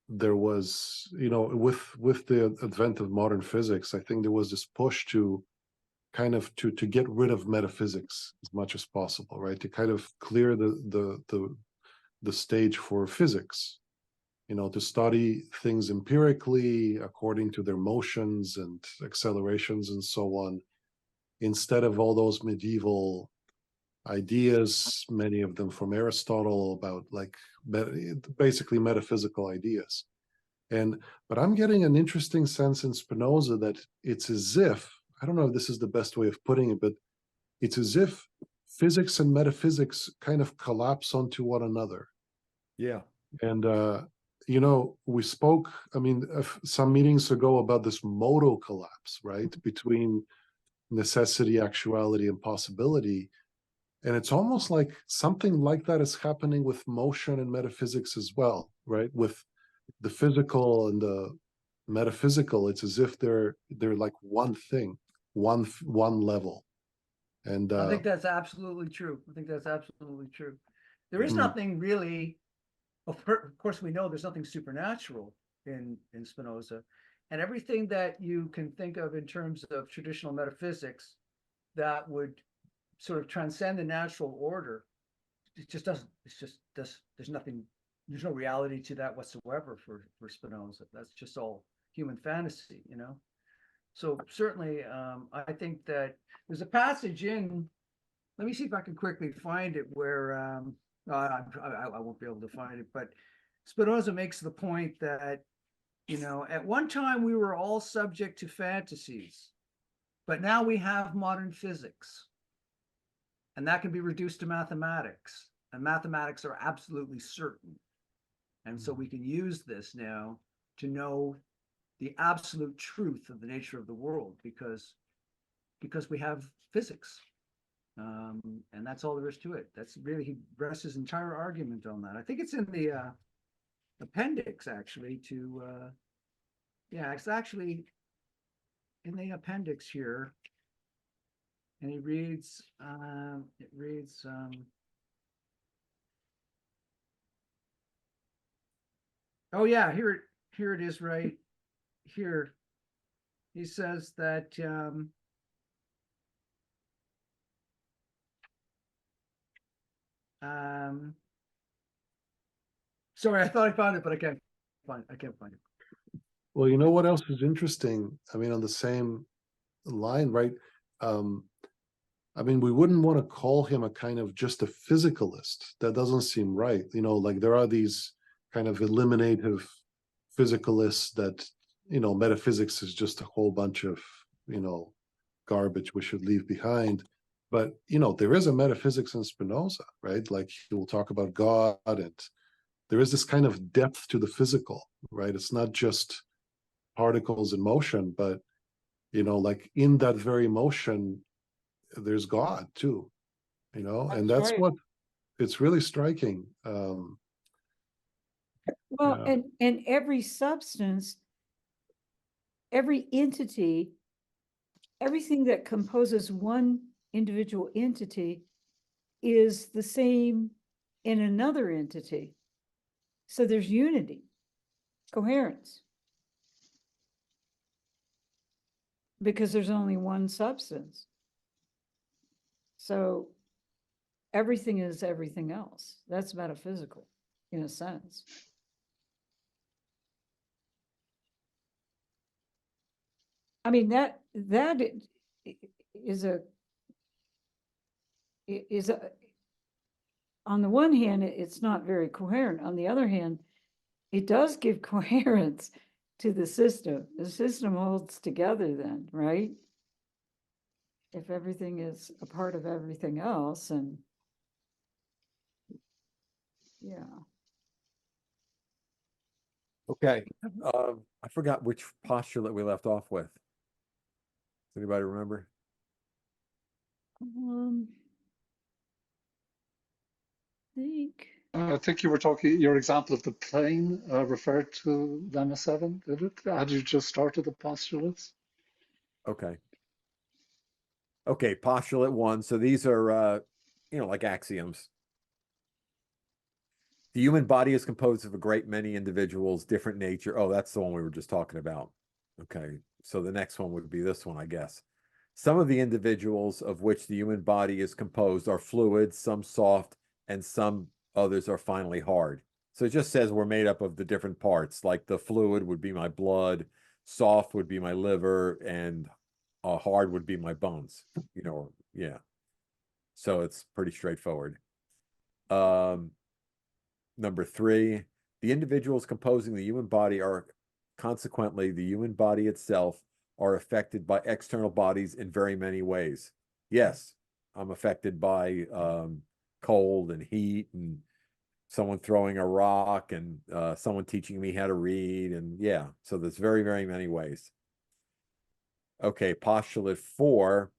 there was, you know, with the advent of modern physics, I think there was this push to kind of to get rid of metaphysics as much as possible, right? To kind of clear the stage for physics, you know, to study things empirically according to their motions and accelerations and so on, instead of all those medieval ideas, many of them from Aristotle, about like basically metaphysical ideas. But I'm getting an interesting sense in Spinoza that it's as if, I don't know if this is the best way of putting it, but it's as if physics and metaphysics kind of collapse onto one another. Yeah. And you know, we spoke, I mean, some meetings ago about this modal collapse, right, between necessity, actuality, and possibility. And it's almost like something like that is happening with motion and metaphysics as well, right? With the physical and the metaphysical, it's as if they're like one thing, one level. And I think that's absolutely true. I think that's absolutely true. There is Mhm. nothing really, of course, we know there's nothing supernatural in Spinoza, and everything that you can think of in terms of traditional metaphysics that would sort of transcend the natural order, it just doesn't. There's nothing. There's no reality to that whatsoever for Spinoza. That's just all human fantasy, you know. So certainly, I think that there's a passage in. Let me see if I can quickly find it where I won't be able to find it, but Spinoza makes the point that, you know, at one time we were all subject to fantasies, but now we have modern physics, and that can be reduced to mathematics, and mathematics are absolutely certain. And so we can use this now to know the absolute truth of the nature of the world because we have physics. And that's all there is to it. That's really, he rests his entire argument on that. I think it's in the appendix actually to, yeah, it's actually in the appendix here. And he reads, it reads, oh yeah, here it is right here. He says that, sorry, I thought I found it, but I can't find it. well, you know what else is interesting? I mean, on the same line, right? I mean, we wouldn't want to call him a kind of just a physicalist. That doesn't seem right. You know, like there are these kind of eliminative physicalists that, you know, metaphysics is just a whole bunch of, you know, garbage we should leave behind. But, you know, there is a metaphysics in Spinoza, right? Like he will talk about God, and there is this kind of depth to the physical, right? It's not just particles in motion, but, you know, like in that very motion, there's God too, you know, and that's right. what it's really striking. Well, Yeah. and every substance, every entity, everything that composes one individual entity is the same in another entity. So there's unity, coherence, because there's only one substance. So everything is everything else. That's metaphysical in a sense. I mean, that is a on the one hand, it's not very coherent. On the other hand, it does give coherence to the system. The system holds together then, right? If everything is a part of everything else, and yeah. Okay. I forgot which postulate we left off with. Does anybody remember? I think you were talking, your example of the plane referred to Lemma 7, did it? Had you just started the postulates? Okay. Okay, postulate 1. So these are, like axioms. The human body is composed of a great many individuals, different nature. Oh, that's the one we were just talking about. Okay, so the next one would be this one, I guess. Some of the individuals of which the human body is composed are fluid, some soft, and some others are finally hard. So it just says we're made up of the different parts, like the fluid would be my blood, soft would be my liver, and hard would be my bones, yeah. So it's pretty straightforward. Number 3, the individuals composing the human body are consequently the human body itself are affected by external bodies in very many ways. Yes, I'm affected by cold and heat and someone throwing a rock and someone teaching me how to read. And yeah, so there's very, very many ways. Okay, postulate 4,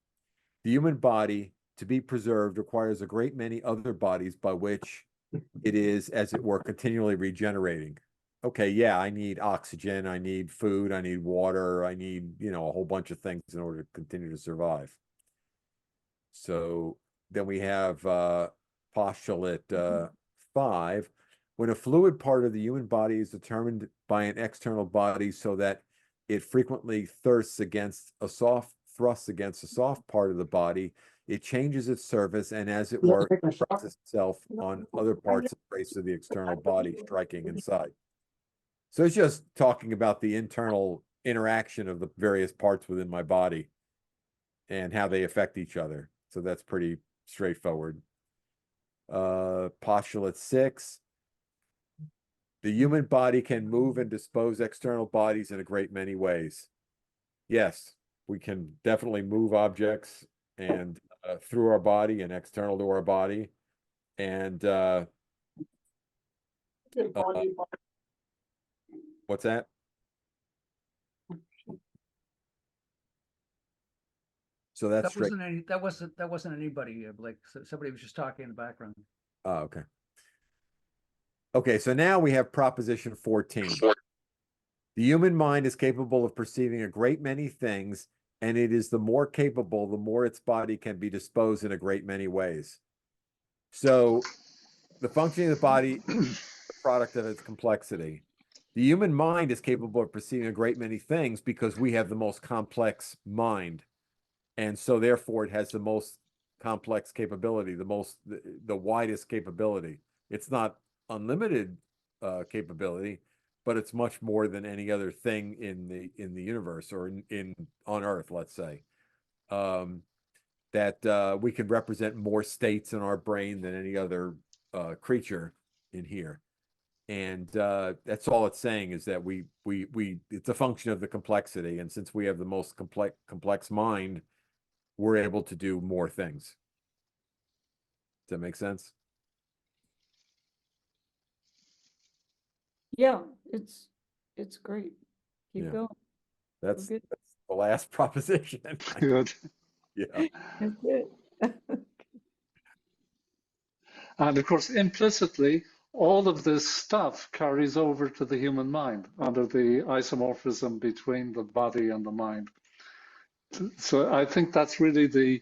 the human body to be preserved requires a great many other bodies by which it is, as it were, continually regenerating. Okay, yeah, I need oxygen, I need food, I need water, I need, a whole bunch of things in order to continue to survive. So then we have postulate 5. When a fluid part of the human body is determined by an external body so that it frequently thrusts against a soft part of the body, it changes its surface and, as it were, expresses itself on other parts of the face of the external body, striking inside. So it's just talking about the internal interaction of the various parts within my body and how they affect each other. So that's pretty straightforward. Postulate 6. The human body can move and dispose external bodies in a great many ways. Yes, we can definitely move objects and through our body and external to our body. And what's that? So that's straight. That wasn't anybody, like somebody was just talking in the background. Oh, okay. Okay, so now we have proposition 14. The human mind is capable of perceiving a great many things, and it is the more capable, the more its body can be disposed in a great many ways. So the functioning of the body is the product of its complexity. The human mind is capable of perceiving a great many things because we have the most complex mind. And so therefore it has the most complex capability, the widest capability. It's not unlimited capability, but it's much more than any other thing in the universe or on Earth, let's say. That we can represent more states in our brain than any other creature in here. And that's all it's saying, is that we it's a function of the complexity. And since we have the most complex mind, we're able to do more things. Does that make sense? Yeah, it's great. Keep Yeah. going. That's good. the last proposition. Good. Yeah. That's it. And of course, implicitly, all of this stuff carries over to the human mind under the isomorphism between the body and the mind. So I think that's really the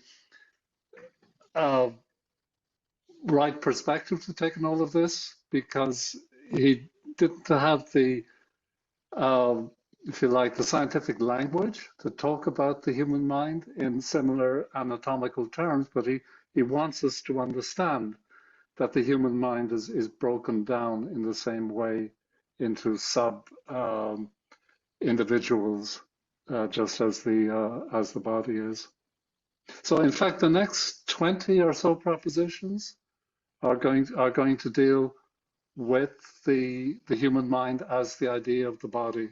right perspective to take on all of this, because he didn't have the, if you like, the scientific language to talk about the human mind in similar anatomical terms, but he wants us to understand that the human mind is broken down in the same way into sub individuals, just as the body is. So in fact, the next 20 or so propositions are going to deal with the human mind as the idea of the body.